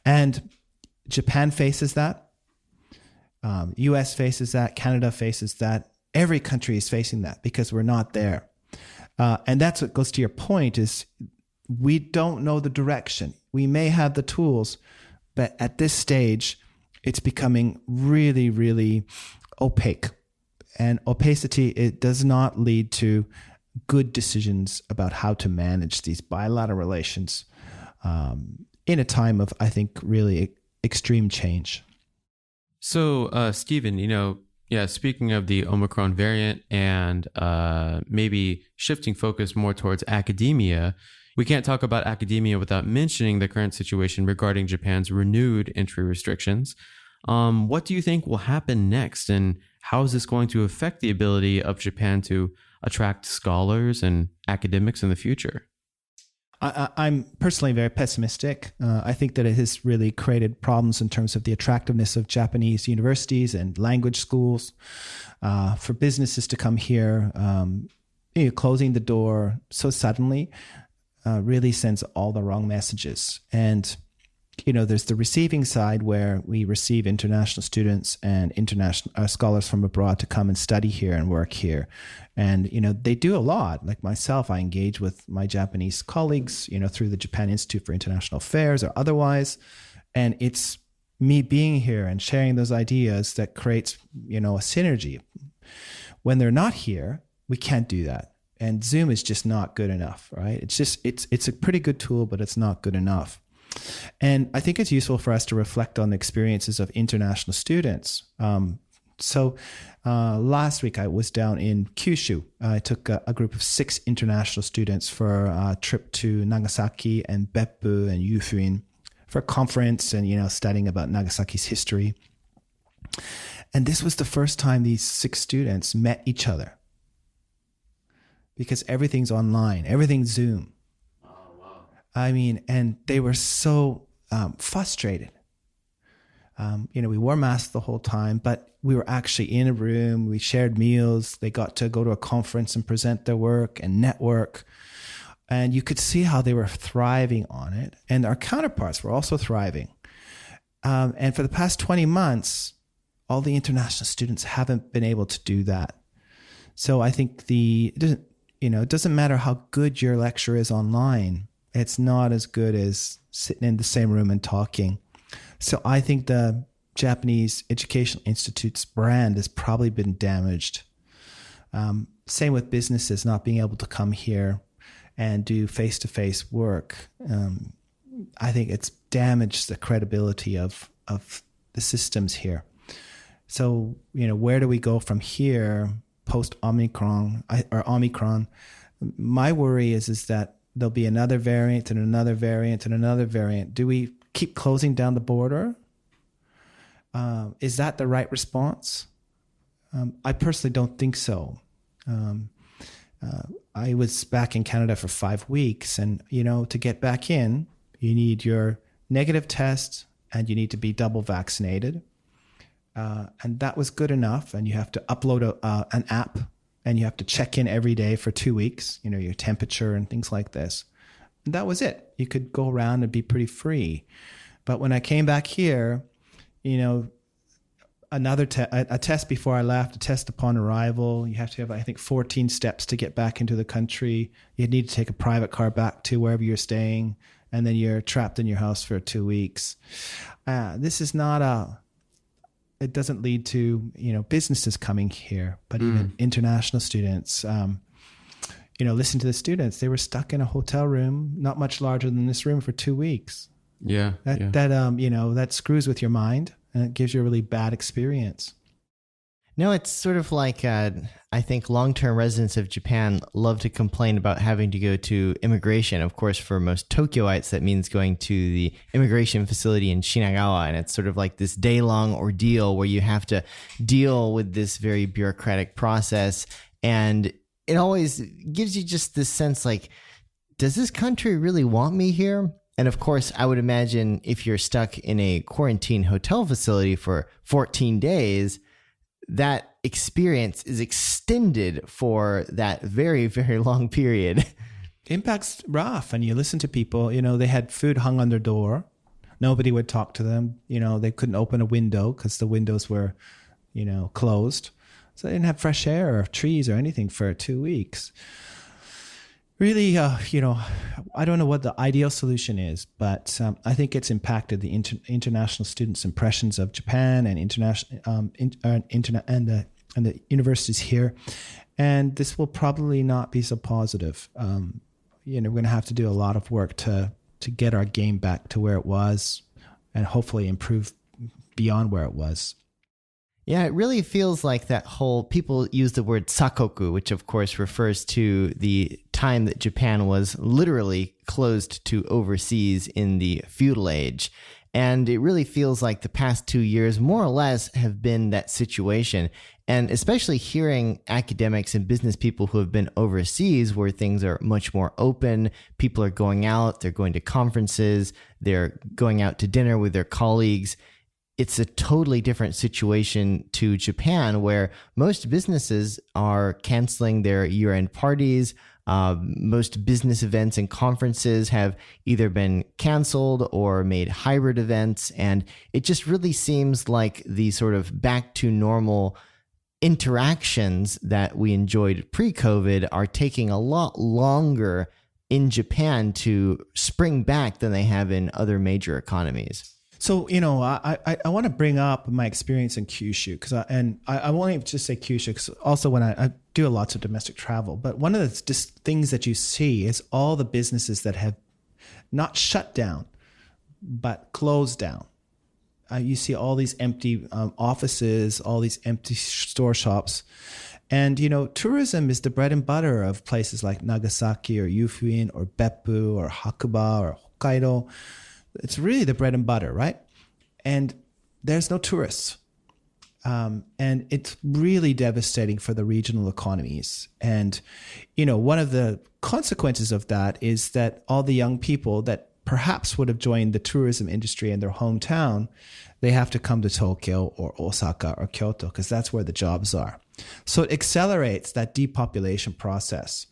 And Japan faces that. US faces that. Canada faces that. Every country is facing that because we're not there. And that's what goes to your point, is we don't know the direction. We may have the tools, but at this stage, it's becoming really, really opaque. And opacity, it does not lead to good decisions about how to manage these bilateral relations in a time of, I think, really extreme change. So, Stephen, speaking of the Omicron variant and maybe shifting focus more towards academia, we can't talk about academia without mentioning the current situation regarding Japan's renewed entry restrictions. What do you think will happen next, and how is this going to affect the ability of Japan to attract scholars and academics in the future? I'm personally very pessimistic. I think that it has really created problems in terms of the attractiveness of Japanese universities and language schools for businesses to come here. Closing the door so suddenly really sends all the wrong messages. And, there's the receiving side where we receive international students and international scholars from abroad to come and study here and work here. And, they do a lot. Like myself, I engage with my Japanese colleagues, through the Japan Institute for International Affairs or otherwise. And it's me being here and sharing those ideas that creates, a synergy. When they're not here, we can't do that. And Zoom is just not good enough, right? It's a pretty good tool, but it's not good enough. And I think it's useful for us to reflect on the experiences of international students. So last week I was down in Kyushu. I took a group of 6 international students for a trip to Nagasaki and Beppu and Yufuin for a conference and, studying about Nagasaki's history. And this was the first time these 6 students met each other because everything's online, everything's Zoom. And they were so frustrated. We wore masks the whole time, but we were actually in a room. We shared meals. They got to go to a conference and present their work and network. And you could see how they were thriving on it. And our counterparts were also thriving. And for the past 20 months, all the international students haven't been able to do that. So I think it doesn't matter how good your lecture is online. It's not as good as sitting in the same room and talking. So I think the Japanese Educational Institute's brand has probably been damaged. Same with businesses not being able to come here and do face-to-face work. I think it's damaged the credibility of the systems here. So, where do we go from here post-Omicron or Omicron? My worry is that there'll be another variant and another variant and another variant. Do we keep closing down the border? Is that the right response? I personally don't think so. I was back in Canada for 5 weeks, and to get back in, you need your negative test and you need to be double vaccinated. And that was good enough. And you have to upload an app, and you have to check in every day for 2 weeks, your temperature and things like this. And that was it. You could go around and be pretty free. But when I came back here, a test before I left, a test upon arrival. You have to have, I think, 14 steps to get back into the country. You need to take a private car back to wherever you're staying, and then you're trapped in your house for 2 weeks. This is not it doesn't lead to, businesses coming here, but even international students. Listen to the students. They were stuck in a hotel room, not much larger than this room, for 2 weeks. Yeah. That screws with your mind, and it gives you a really bad experience. No, it's sort of like, I think long-term residents of Japan love to complain about having to go to immigration. Of course, for most Tokyoites, that means going to the immigration facility in Shinagawa. And it's sort of like this day-long ordeal where you have to deal with this very bureaucratic process. And it always gives you just this sense like, does this country really want me here? And of course, I would imagine if you're stuck in a quarantine hotel facility for 14 days, that experience is extended for that very, very long period. Impact's rough. And you listen to people, they had food hung on their door. Nobody would talk to them. They couldn't open a window because the windows were, closed. So they didn't have fresh air or trees or anything for 2 weeks. Really, I don't know what the ideal solution is, but I think it's impacted the international students' impressions of Japan and international and the universities here, and this will probably not be so positive. We're going to have to do a lot of work to get our game back to where it was, and hopefully improve beyond where it was. Yeah, it really feels like that whole, people use the word sakoku, which of course refers to the time that Japan was literally closed to overseas in the feudal age. And it really feels like the past 2 years more or less have been that situation. And especially hearing academics and business people who have been overseas where things are much more open, people are going out, they're going to conferences, they're going out to dinner with their colleagues. It's a totally different situation to Japan, where most businesses are canceling their year-end parties. Most business events and conferences have either been canceled or made hybrid events. And it just really seems like the sort of back to normal interactions that we enjoyed pre-COVID are taking a lot longer in Japan to spring back than they have in other major economies. So, I want to bring up my experience in Kyushu because I won't even just say Kyushu because also when I do lots of domestic travel, but one of the things that you see is all the businesses that have not shut down, but closed down. You see all these empty offices, all these empty store shops. And, tourism is the bread and butter of places like Nagasaki or Yufuin or Beppu or Hakuba or Hokkaido. It's really the bread and butter, right? And there's no tourists. And it's really devastating for the regional economies. And, one of the consequences of that is that all the young people that perhaps would have joined the tourism industry in their hometown, they have to come to Tokyo or Osaka or Kyoto because that's where the jobs are. So it accelerates that depopulation process.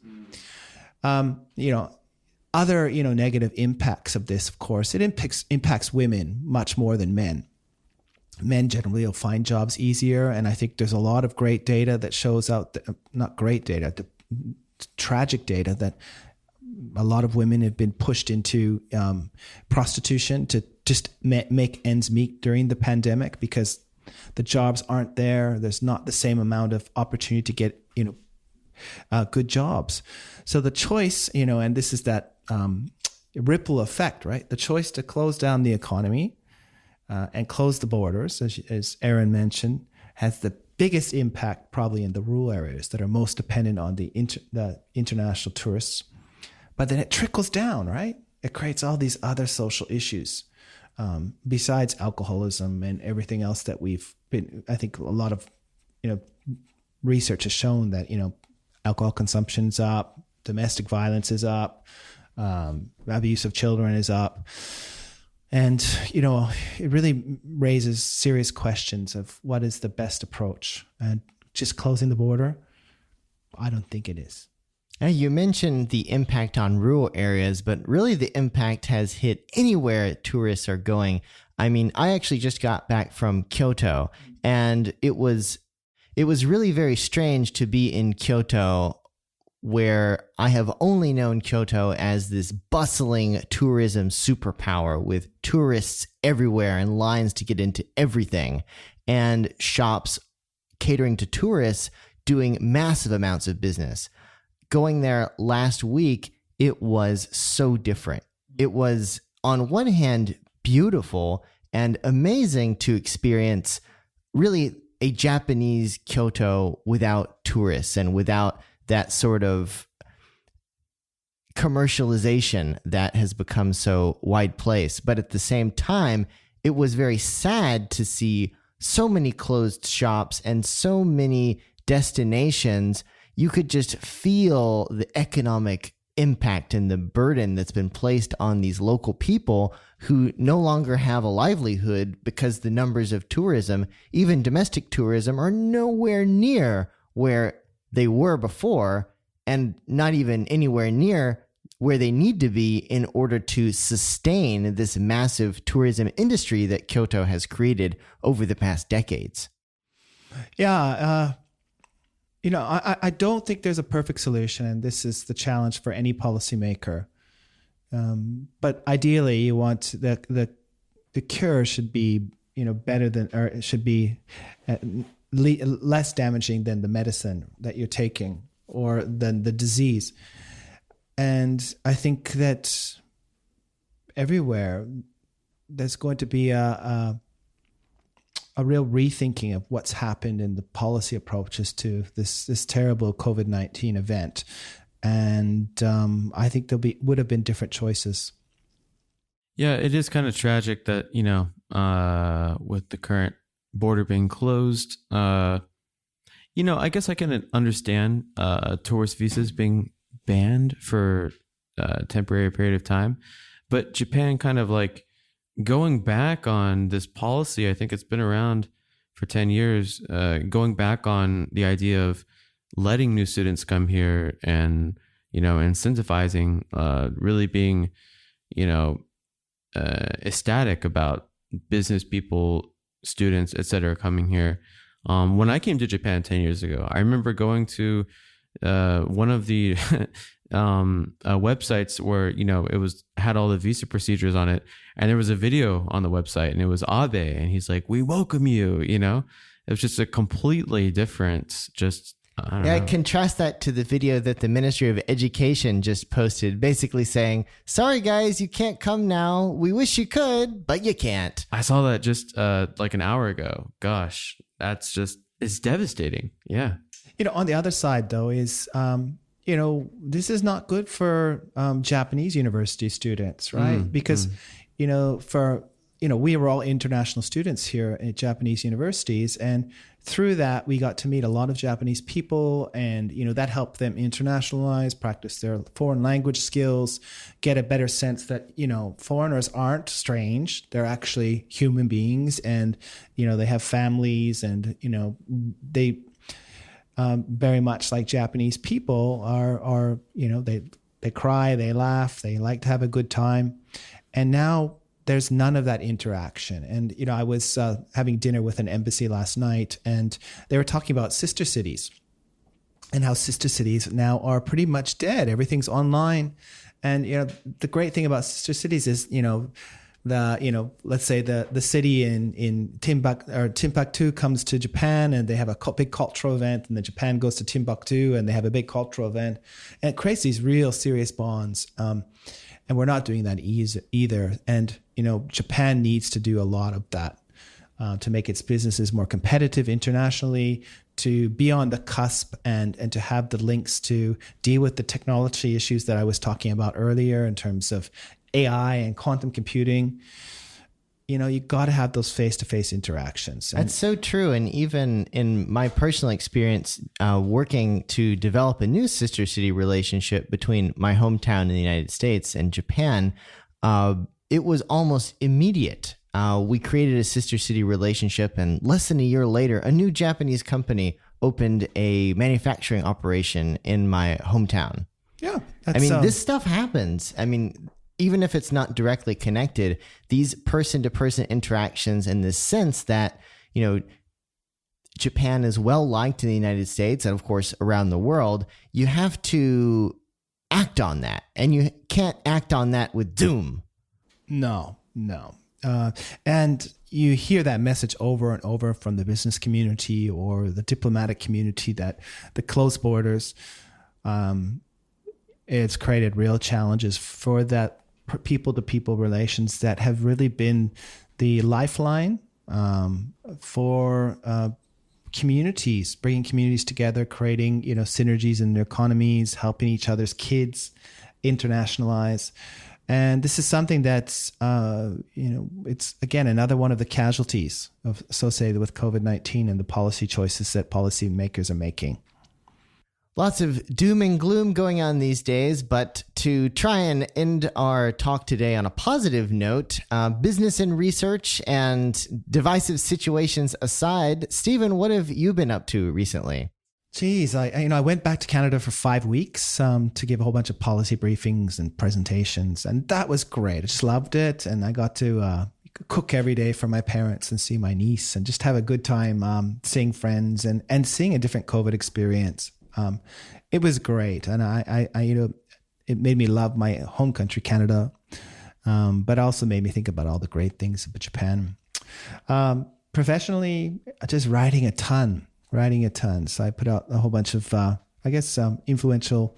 Other, negative impacts of this, of course, it impacts women much more than men. Men generally will find jobs easier. And I think there's a lot of great data that shows out, not great data, the tragic data that a lot of women have been pushed into prostitution to just make ends meet during the pandemic because the jobs aren't there. There's not the same amount of opportunity to get, good jobs. So the choice, and this is that ripple effect, right? The choice to close down the economy and close the borders, as Aaron mentioned, has the biggest impact probably in the rural areas that are most dependent on the international tourists. But then it trickles down, right? It creates all these other social issues besides alcoholism and everything else that I think a lot of, research has shown that, alcohol consumption's up, domestic violence is up, abuse of children is up. And, it really raises serious questions of what is the best approach. And just closing the border, I don't think it is. You mentioned the impact on rural areas, but really the impact has hit anywhere tourists are going. I mean, I actually just got back from Kyoto, and it was really very strange to be in Kyoto, where I have only known Kyoto as this bustling tourism superpower with tourists everywhere and lines to get into everything, and shops catering to tourists doing massive amounts of business. Going there last week, it was so different. It was, on one hand, beautiful and amazing to experience really a Japanese Kyoto without tourists and without that sort of commercialization that has become so wide place. But at the same time, it was very sad to see so many closed shops and so many destinations. You could just feel the economic impact and the burden that's been placed on these local people who no longer have a livelihood because the numbers of tourism, even domestic tourism, are nowhere near where they were before, and not even anywhere near where they need to be in order to sustain this massive tourism industry that Kyoto has created over the past decades. Yeah, I don't think there's a perfect solution, and this is the challenge for any policymaker. But ideally, you want the cure should be better than, or it should be less damaging than the medicine that you're taking or than the disease. And I think that everywhere there's going to be a real rethinking of what's happened in the policy approaches to this terrible COVID-19 event. And I think would have been different choices. Yeah, it is kind of tragic that, with the current border being closed, I guess I can understand tourist visas being banned for a temporary period of time. But Japan kind of like going back on this policy, I think it's been around for 10 years, going back on the idea of letting new students come here and, incentivizing, really being, ecstatic about business people, students, etc., coming here. When I came to Japan 10 years ago, I remember going to one of the websites where, it had all the visa procedures on it. And there was a video on the website, and it was Abe, and he's like, "We welcome you," It was just a completely different, I don't know. Contrast that to the video that the Ministry of Education just posted, basically saying, "Sorry guys, you can't come now. We wish you could, but you can't." I saw that just like an hour ago. Gosh, it's devastating. Yeah. On the other side, though, is, this is not good for Japanese university students, right? Because, we were all international students here at Japanese universities. And through that, we got to meet a lot of Japanese people. And, that helped them internationalize, practice their foreign language skills, get a better sense that, foreigners aren't strange. They're actually human beings. And, they have families, and, they... very much like Japanese people are they cry, they laugh, they like to have a good time. And now there's none of that interaction. And, I was having dinner with an embassy last night, and they were talking about sister cities and how sister cities now are pretty much dead. Everything's online. And, the great thing about sister cities is, let's say the city in Timbuktu comes to Japan, and they have a big cultural event, and then Japan goes to Timbuktu and they have a big cultural event, and it creates these real serious bonds. And we're not doing that either. And, Japan needs to do a lot of that to make its businesses more competitive internationally, to be on the cusp and to have the links to deal with the technology issues that I was talking about earlier in terms of AI and quantum computing. You got to have those face-to-face interactions. That's so true. And even in my personal experience, working to develop a new sister city relationship between my hometown in the United States and Japan, it was almost immediate. We created a sister city relationship, and less than a year later, a new Japanese company opened a manufacturing operation in my hometown. Yeah. This stuff happens. Even if it's not directly connected, these person-to-person interactions, in the sense that, Japan is well liked in the United States and, of course, around the world, you have to act on that. And you can't act on that with Zoom. No. And you hear that message over and over from the business community or the diplomatic community, that the closed borders, it's created real challenges for that people-to-people relations that have really been the lifeline for communities, bringing communities together, creating synergies in their economies, helping each other's kids internationalize. And this is something that's it's again another one of the casualties associated with COVID-19 and the policy choices that policymakers are making. Lots of doom and gloom going on these days, but to try and end our talk today on a positive note, business and research and divisive situations aside, Stephen, what have you been up to recently? Geez, I went back to Canada for 5 weeks to give a whole bunch of policy briefings and presentations, and that was great. I just loved it, and I got to cook every day for my parents and see my niece and just have a good time seeing friends and seeing a different COVID experience. It was great. And I it made me love my home country, Canada. But also made me think about all the great things about Japan. Professionally, just writing a ton. So I put out a whole bunch of, influential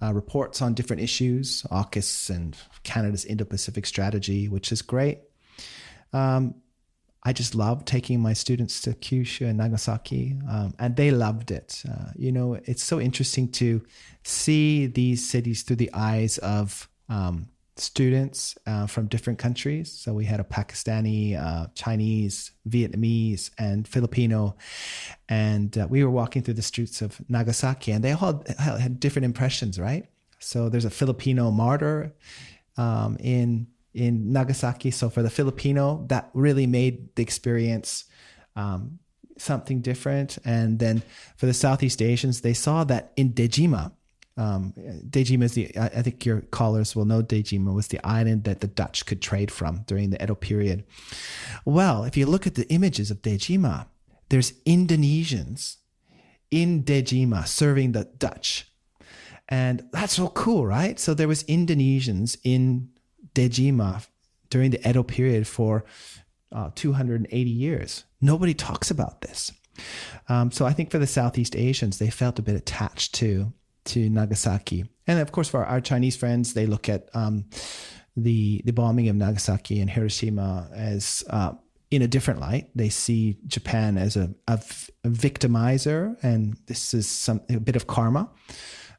reports on different issues, AUKUS and Canada's Indo-Pacific strategy, which is great. I just love taking my students to Kyushu and Nagasaki, and they loved it. It's so interesting to see these cities through the eyes of students from different countries. So we had a Pakistani, Chinese, Vietnamese, and Filipino, and we were walking through the streets of Nagasaki, and they all had different impressions, right? So there's a Filipino martyr in Nagasaki. So for the Filipino, that really made the experience something different. And then for the Southeast Asians, they saw that in Dejima, Dejima is I think your callers will know Dejima was the island that the Dutch could trade from during the Edo period. Well, if you look at the images of Dejima, there's Indonesians in Dejima serving the Dutch. And that's so cool, right? So there was Indonesians in Dejima during the Edo period for 280 years. Nobody talks about this. So I think for the Southeast Asians, they felt a bit attached to Nagasaki. And of course, for our Chinese friends, they look at the bombing of Nagasaki and Hiroshima as in a different light. They see Japan as a victimizer, and this is a bit of karma.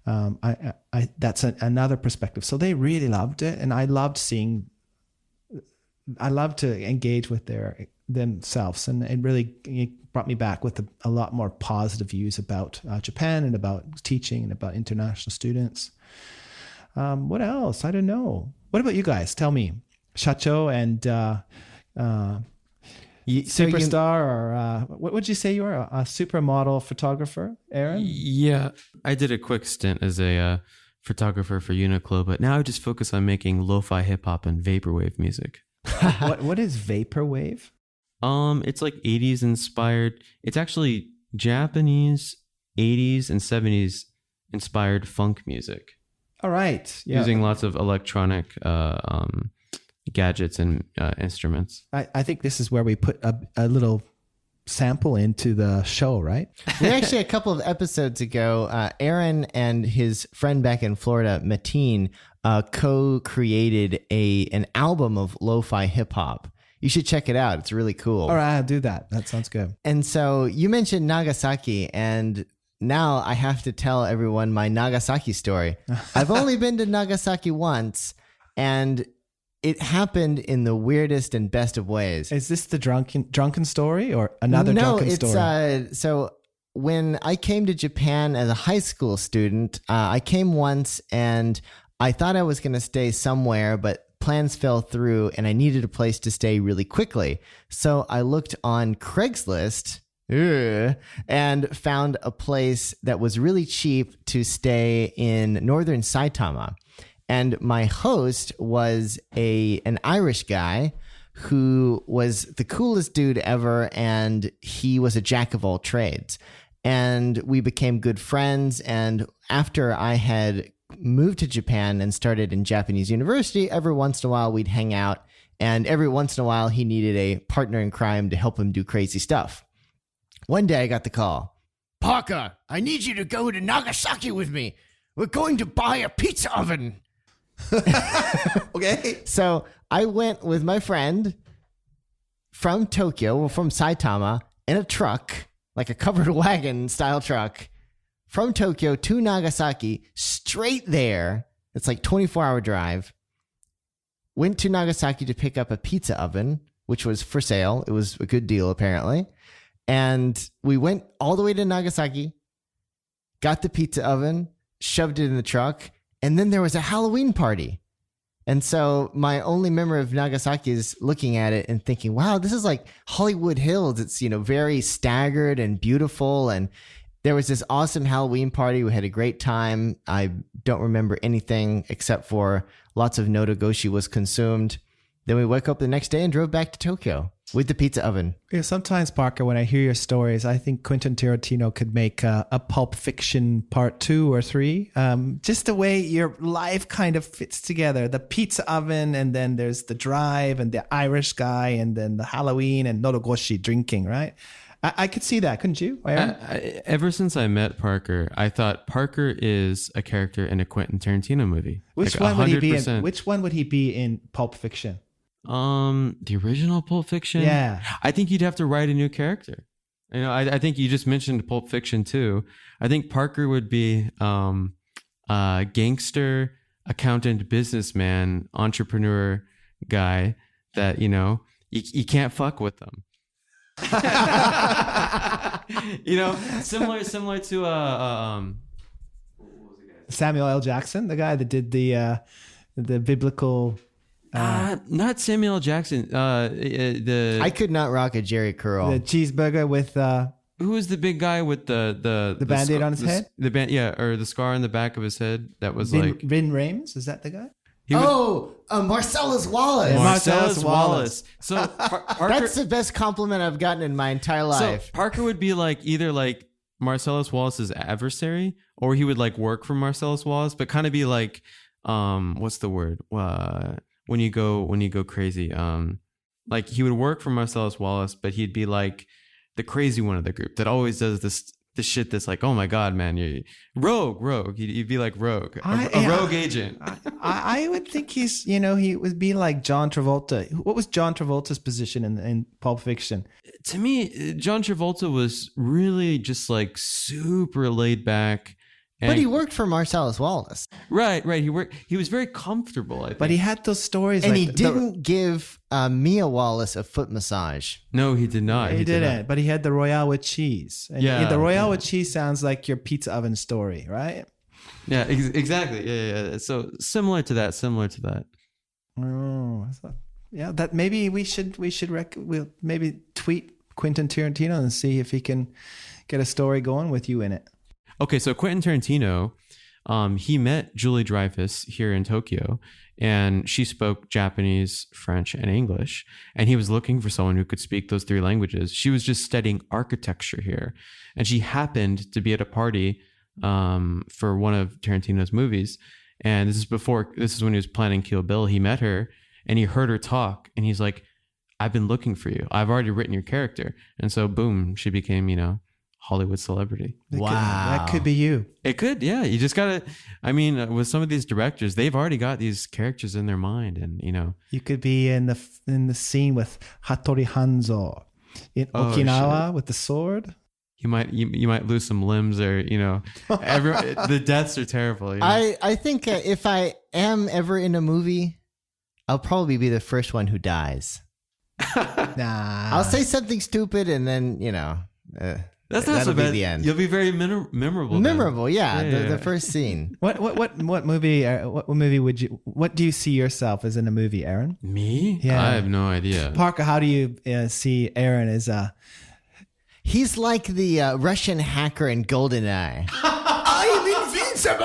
That's another perspective. So they really loved it, and I loved to engage with themselves, and it really brought me back with a lot more positive views about Japan and about teaching and about international students. What else? I don't know. What about you guys? Tell me, Shacho and Superstar, or what would you say you are? A supermodel photographer, Aaron? Yeah, I did a quick stint as a photographer for Uniqlo, but now I just focus on making lo-fi hip-hop and vaporwave music. What is vaporwave? It's like 80s inspired. It's actually Japanese 80s and 70s inspired funk music. All right. Yeah. Using lots of electronic gadgets and instruments. I think this is where we put a little sample into the show, right? We actually, a couple of episodes ago, Aaron and his friend back in Florida, Mateen, co-created an album of lo-fi hip-hop. You should check it out. It's really cool. All right, I'll do that. That sounds good. And so you mentioned Nagasaki, and now I have to tell everyone my Nagasaki story. I've only been to Nagasaki once, and it happened in the weirdest and best of ways. Is this the drunken story or another drunken story? No, it's so when I came to Japan as a high school student, I came once and I thought I was going to stay somewhere, but plans fell through and I needed a place to stay really quickly. So I looked on Craigslist and found a place that was really cheap to stay in northern Saitama. And my host was an Irish guy who was the coolest dude ever, and he was a jack of all trades. And we became good friends, and after I had moved to Japan and started in Japanese university, every once in a while we'd hang out, and every once in a while he needed a partner in crime to help him do crazy stuff. One day I got the call. "Parker, I need you to go to Nagasaki with me. We're going to buy a pizza oven." Okay. So I went with my friend from Tokyo, from Saitama, in a truck, like a covered wagon style truck, from Tokyo to Nagasaki, straight there. It's like 24-hour drive. Went to Nagasaki to pick up a pizza oven, which was for sale. It was a good deal, apparently. And we went all the way to Nagasaki, got the pizza oven, shoved it in the truck, and then there was a Halloween party. And so my only memory of Nagasaki is looking at it and thinking, wow, this is like Hollywood Hills. It's, very staggered and beautiful. And there was this awesome Halloween party. We had a great time. I don't remember anything except for lots of notogoshi was consumed. Then we woke up the next day and drove back to Tokyo with the pizza oven. Yeah, sometimes, Parker, when I hear your stories, I think Quentin Tarantino could make a Pulp Fiction part 2 or 3. Just the way your life kind of fits together. The pizza oven, and then there's the drive, and the Irish guy, and then the Halloween and notogoshi drinking, right? I could see that, couldn't you? Ever since I met Parker, I thought Parker is a character in a Quentin Tarantino movie. Which one would he be in? Which one would he be in Pulp Fiction? The original Pulp Fiction? Yeah. I think you'd have to write a new character. I think you just mentioned Pulp Fiction too. I think Parker would be gangster, accountant, businessman, entrepreneur guy that, you can't fuck with them. Similar to what was the guy? Samuel L. Jackson, the guy that did the biblical. Not Samuel L. Jackson. I could not rock a Jerry curl. The cheeseburger with who was the big guy with the Band-Aid on his head? Or the scar on the back of his head that was Vin Rames, is that the guy? Marcellus Wallace. Marcellus Wallace. So Parker, That's the best compliment I've gotten in my entire life. So Parker would be like either like Marcellus Wallace's adversary, or he would like work for Marcellus Wallace, but kind of be like, what's the word? When you go crazy, like he would work for Marcellus Wallace, but he'd be like the crazy one of the group that always does this shit that's like, oh my god, man, you're rogue. You'd be like rogue, a rogue agent. I would think he would be like John Travolta. What was John Travolta's position in Pulp Fiction? To me, John Travolta was really just like super laid back. But he worked for Marcellus Wallace. Right. He was very comfortable, I think. But he had those stories. And like he didn't give Mia Wallace a foot massage. No, he did not. He didn't. But he had the Royale with cheese. And the Royale with cheese sounds like your pizza oven story, right? Yeah, exactly. Yeah. So similar to that. Oh, yeah. That maybe we'll maybe tweet Quentin Tarantino and see if he can get a story going with you in it. Okay, so Quentin Tarantino, he met Julie Dreyfus here in Tokyo, and she spoke Japanese, French, and English, and he was looking for someone who could speak those 3 languages. She was just studying architecture here, and she happened to be at a party for one of Tarantino's movies, and this is when he was planning Kill Bill. He met her, and he heard her talk, and he's like, I've been looking for you. I've already written your character. And so, boom, she became, Hollywood celebrity. That could be you. It could, yeah. You just gotta. I mean, with some of these directors, they've already got these characters in their mind, and you could be in the scene with Hattori Hanzo in Okinawa with the sword. You might lose some limbs, or the deaths are terrible. I think if I am ever in a movie, I'll probably be the first one who dies. Nah, I'll say something stupid, and then that's not so bad. The end. You'll be very memorable. Memorable, yeah. The first scene. What movie? What movie would you? What do you see yourself as in a movie, Aaron? Me? Yeah, I have no idea. Parker, how do you see Aaron as a? He's like the Russian hacker in GoldenEye. I'm invincible.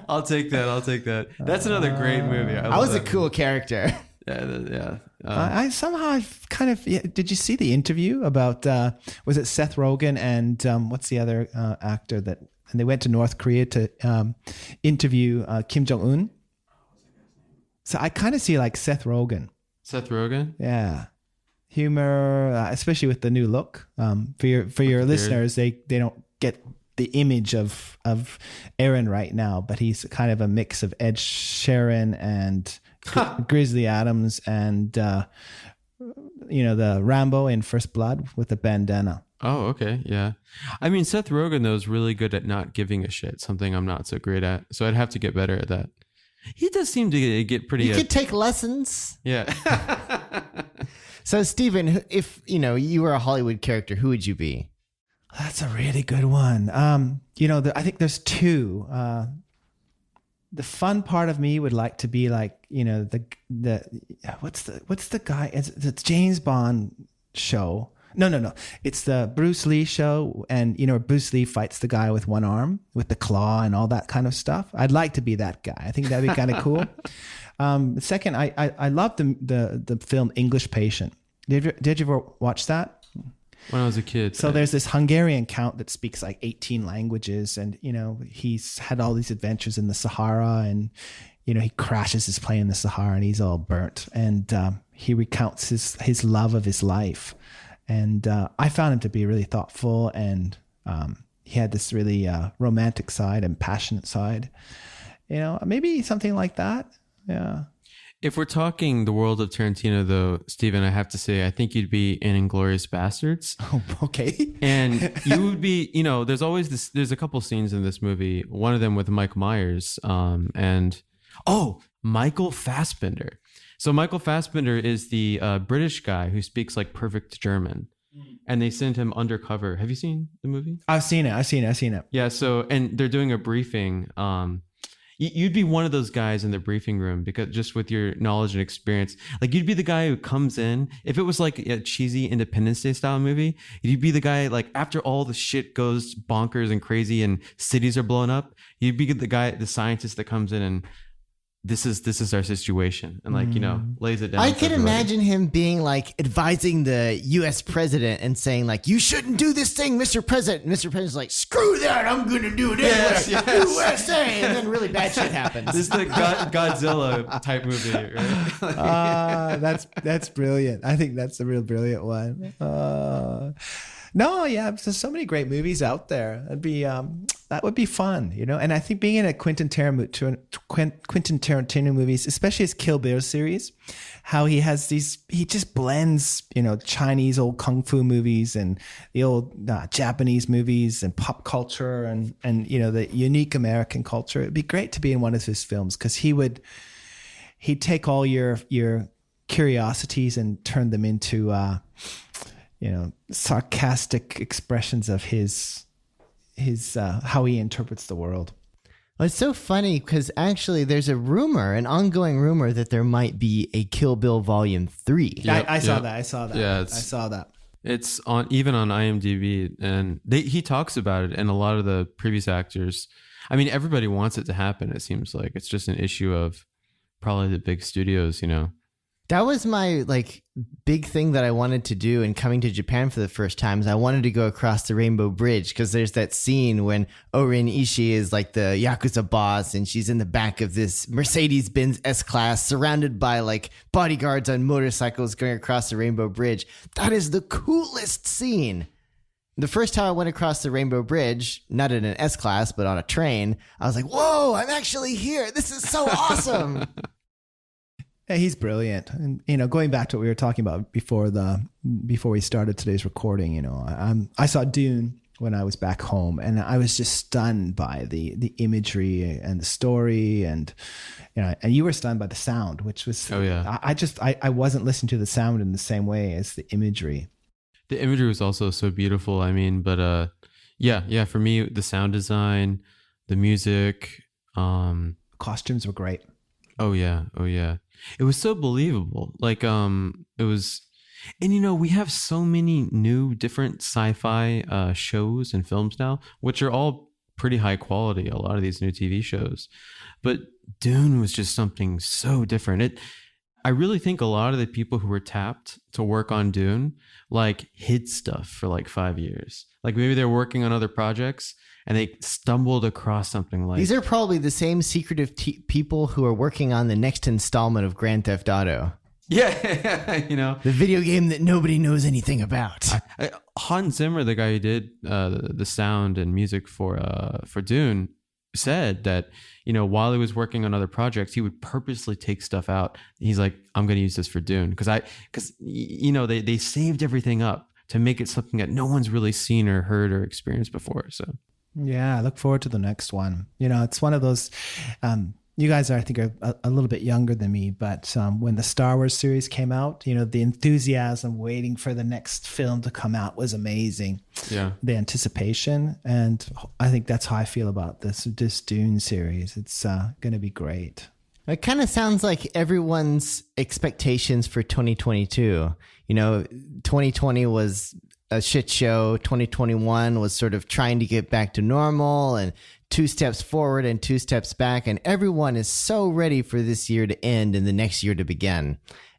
I'll take that. That's another great movie. I was a cool character. Yeah. I somehow kind of did you see the interview about was it Seth Rogen and what's the other actor and they went to North Korea to interview Kim Jong-un. So I kind of see like Seth Rogen. Yeah, humor, especially with the new look. For your listeners, they don't get the image of Aaron right now, but he's kind of a mix of Ed Sheeran and Grizzly Adams and the Rambo in First Blood with the bandana. Oh, okay, yeah. I mean, Seth Rogen though is really good at not giving a shit. Something I'm not so great at, so I'd have to get better at that. He does seem to get pretty. You could take lessons. Yeah. So, Stephen, if you were a Hollywood character, who would you be? That's a really good one. I think there's 2. The fun part of me would like to be like, what's the guy? It's James Bond show. No. It's the Bruce Lee show. And, Bruce Lee fights the guy with one arm with the claw and all that kind of stuff. I'd like to be that guy. I think that'd be kind of cool. Second, I love the film English Patient. Did you ever watch that? When I was a kid. So there's this Hungarian count that speaks like 18 languages, and he's had all these adventures in the Sahara, and he crashes his plane in the Sahara and he's all burnt, and he recounts his love of his life, and I found him to be really thoughtful, and he had this really romantic side and passionate side. Maybe something like that. Yeah. If we're talking the world of Tarantino, though, Stephen, I have to say, I think you'd be in Inglourious Bastards. Oh, okay. And you would be, there's a couple scenes in this movie, one of them with Mike Myers, Michael Fassbender. So Michael Fassbender is the British guy who speaks like perfect German. And they sent him undercover. Have you seen the movie? I've seen it. Yeah. So, and they're doing a briefing, you'd be one of those guys in the briefing room, because just with your knowledge and experience, like you'd be the guy who comes in. If it was like a cheesy Independence Day style movie, you'd be the guy, like after all the shit goes bonkers and crazy and cities are blown up, you'd be the guy, the scientist that comes in and this is our situation, and like, you know, lays it down. I can imagine him being like advising the US president and saying like, you shouldn't do this thing, Mr. President. And Mr. President's like, screw that, I'm going to do it anyway. USA. And then really bad shit happens. This is the Godzilla type movie, right? That's brilliant. I think that's a real brilliant one. No, yeah, there's so many great movies out there. That'd be that would be fun, you know. And I think being in a Quentin Tarantino movies, especially his Kill Bill series, how he just blends, you know, Chinese old kung fu movies and the old Japanese movies and pop culture and you know, the unique American culture. It'd be great to be in one of his films, because he'd take all your curiosities and turn them into you know, sarcastic expressions of his how he interprets the world. Well, it's so funny because actually there's an ongoing rumor that there might be a Kill Bill Volume 3. Yep, I saw that. Yeah, I saw that. It's even on IMDb, and he talks about it, and a lot of the previous actors. I mean, everybody wants it to happen. It seems like it's just an issue of probably the big studios, you know. That was my like big thing that I wanted to do in coming to Japan for the first time. Is I wanted to go across the Rainbow Bridge, because there's that scene when Orin Ishii is like the Yakuza boss, and she's in the back of this Mercedes-Benz S-Class surrounded by like bodyguards on motorcycles going across the Rainbow Bridge. That is the coolest scene. The first time I went across the Rainbow Bridge, not in an S-Class, but on a train, I was like, whoa, I'm actually here. This is so awesome. Yeah, he's brilliant. And, you know, going back to what we were talking about before we started today's recording, you know, I saw Dune when I was back home, and I was just stunned by the imagery and the story, and, you know, and you were stunned by the sound, which was, I wasn't listening to the sound in the same way as the imagery. The imagery was also so beautiful. I mean, but yeah, for me, the sound design, the music, costumes were great. Oh yeah. It was so believable. Like, it was, and you know, we have so many new different sci-fi shows and films now, which are all pretty high quality. A lot of these new TV shows, but Dune was just something so different. I really think a lot of the people who were tapped to work on Dune like hid stuff for like 5 years. Like maybe they're working on other projects and they stumbled across something like... These are probably the same secretive people who are working on the next installment of Grand Theft Auto. Yeah, you know. The video game that nobody knows anything about. Hans Zimmer, the guy who did the sound and music for Dune, said that, you know, while he was working on other projects, he would purposely take stuff out. He's like, I'm going to use this for Dune. Because you know, they saved everything up to make it something that no one's really seen or heard or experienced before. So... Yeah, I look forward to the next one. You know, it's one of those, you guys are, I think, are a little bit younger than me, but when the Star Wars series came out, you know, the enthusiasm waiting for the next film to come out was amazing. Yeah. The anticipation. And I think that's how I feel about this Dune series. It's going to be great. It kind of sounds like everyone's expectations for 2022. You know, 2020 was a shit show. 2021 was sort of trying to get back to normal, and 2 steps forward and 2 steps back. And everyone is so ready for this year to end and the next year to begin.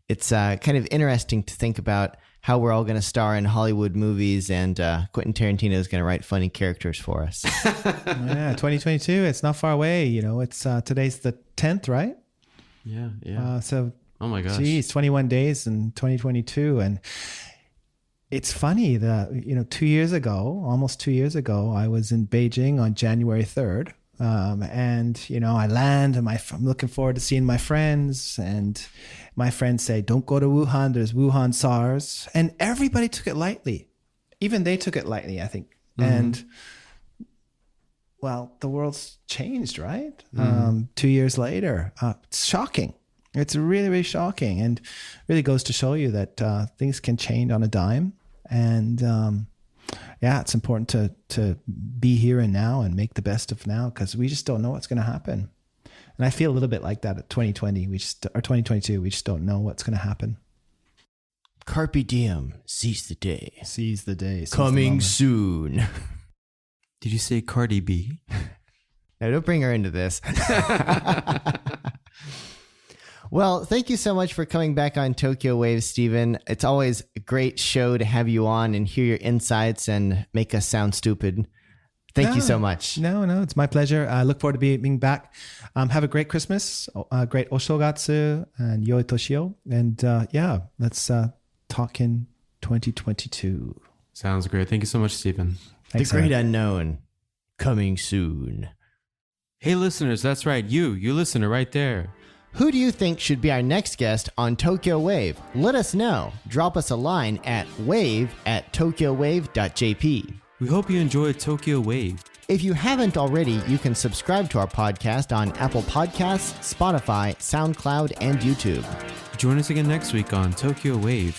It's kind of interesting to think about how we're all going to star in Hollywood movies, and Quentin Tarantino is going to write funny characters for us. Yeah, 2022. It's not far away. You know, it's today's the 10th, right? Yeah. So, oh my gosh, geez, 21 days in 2022, and it's funny that, you know, almost 2 years ago, I was in Beijing on January 3rd. And, you know, I land and I'm looking forward to seeing my friends, and my friends say, don't go to Wuhan. There's Wuhan SARS. And everybody took it lightly. Even they took it lightly, I think. Mm-hmm. And well, the world's changed, right? Mm-hmm. 2 years later, it's shocking. It's really, really shocking, and really goes to show you that things can change on a dime. And yeah, it's important to be here and now and make the best of now, because we just don't know what's going to happen. And I feel a little bit like that at 2020, or 2022. We just don't know what's going to happen. Carpe diem, seize the day. Seize the day. Coming soon. Did you say Cardi B? No, don't bring her into this. Well, thank you so much for coming back on Tokyo Waves, Stephen. It's always a great show to have you on and hear your insights and make us sound stupid. Thank you so much. No, it's my pleasure. I look forward to being back. Have a great Christmas, great Oshogatsu, and Yoi Toshio. And let's talk in 2022. Sounds great. Thank you so much, Stephen. Thanks, the great unknown, coming soon. Hey, listeners, that's right. You listener right there. Who do you think should be our next guest on Tokyo Wave? Let us know. Drop us a line at wave@tokyowave.jp. We hope you enjoyed Tokyo Wave. If you haven't already, you can subscribe to our podcast on Apple Podcasts, Spotify, SoundCloud, and YouTube. Join us again next week on Tokyo Wave.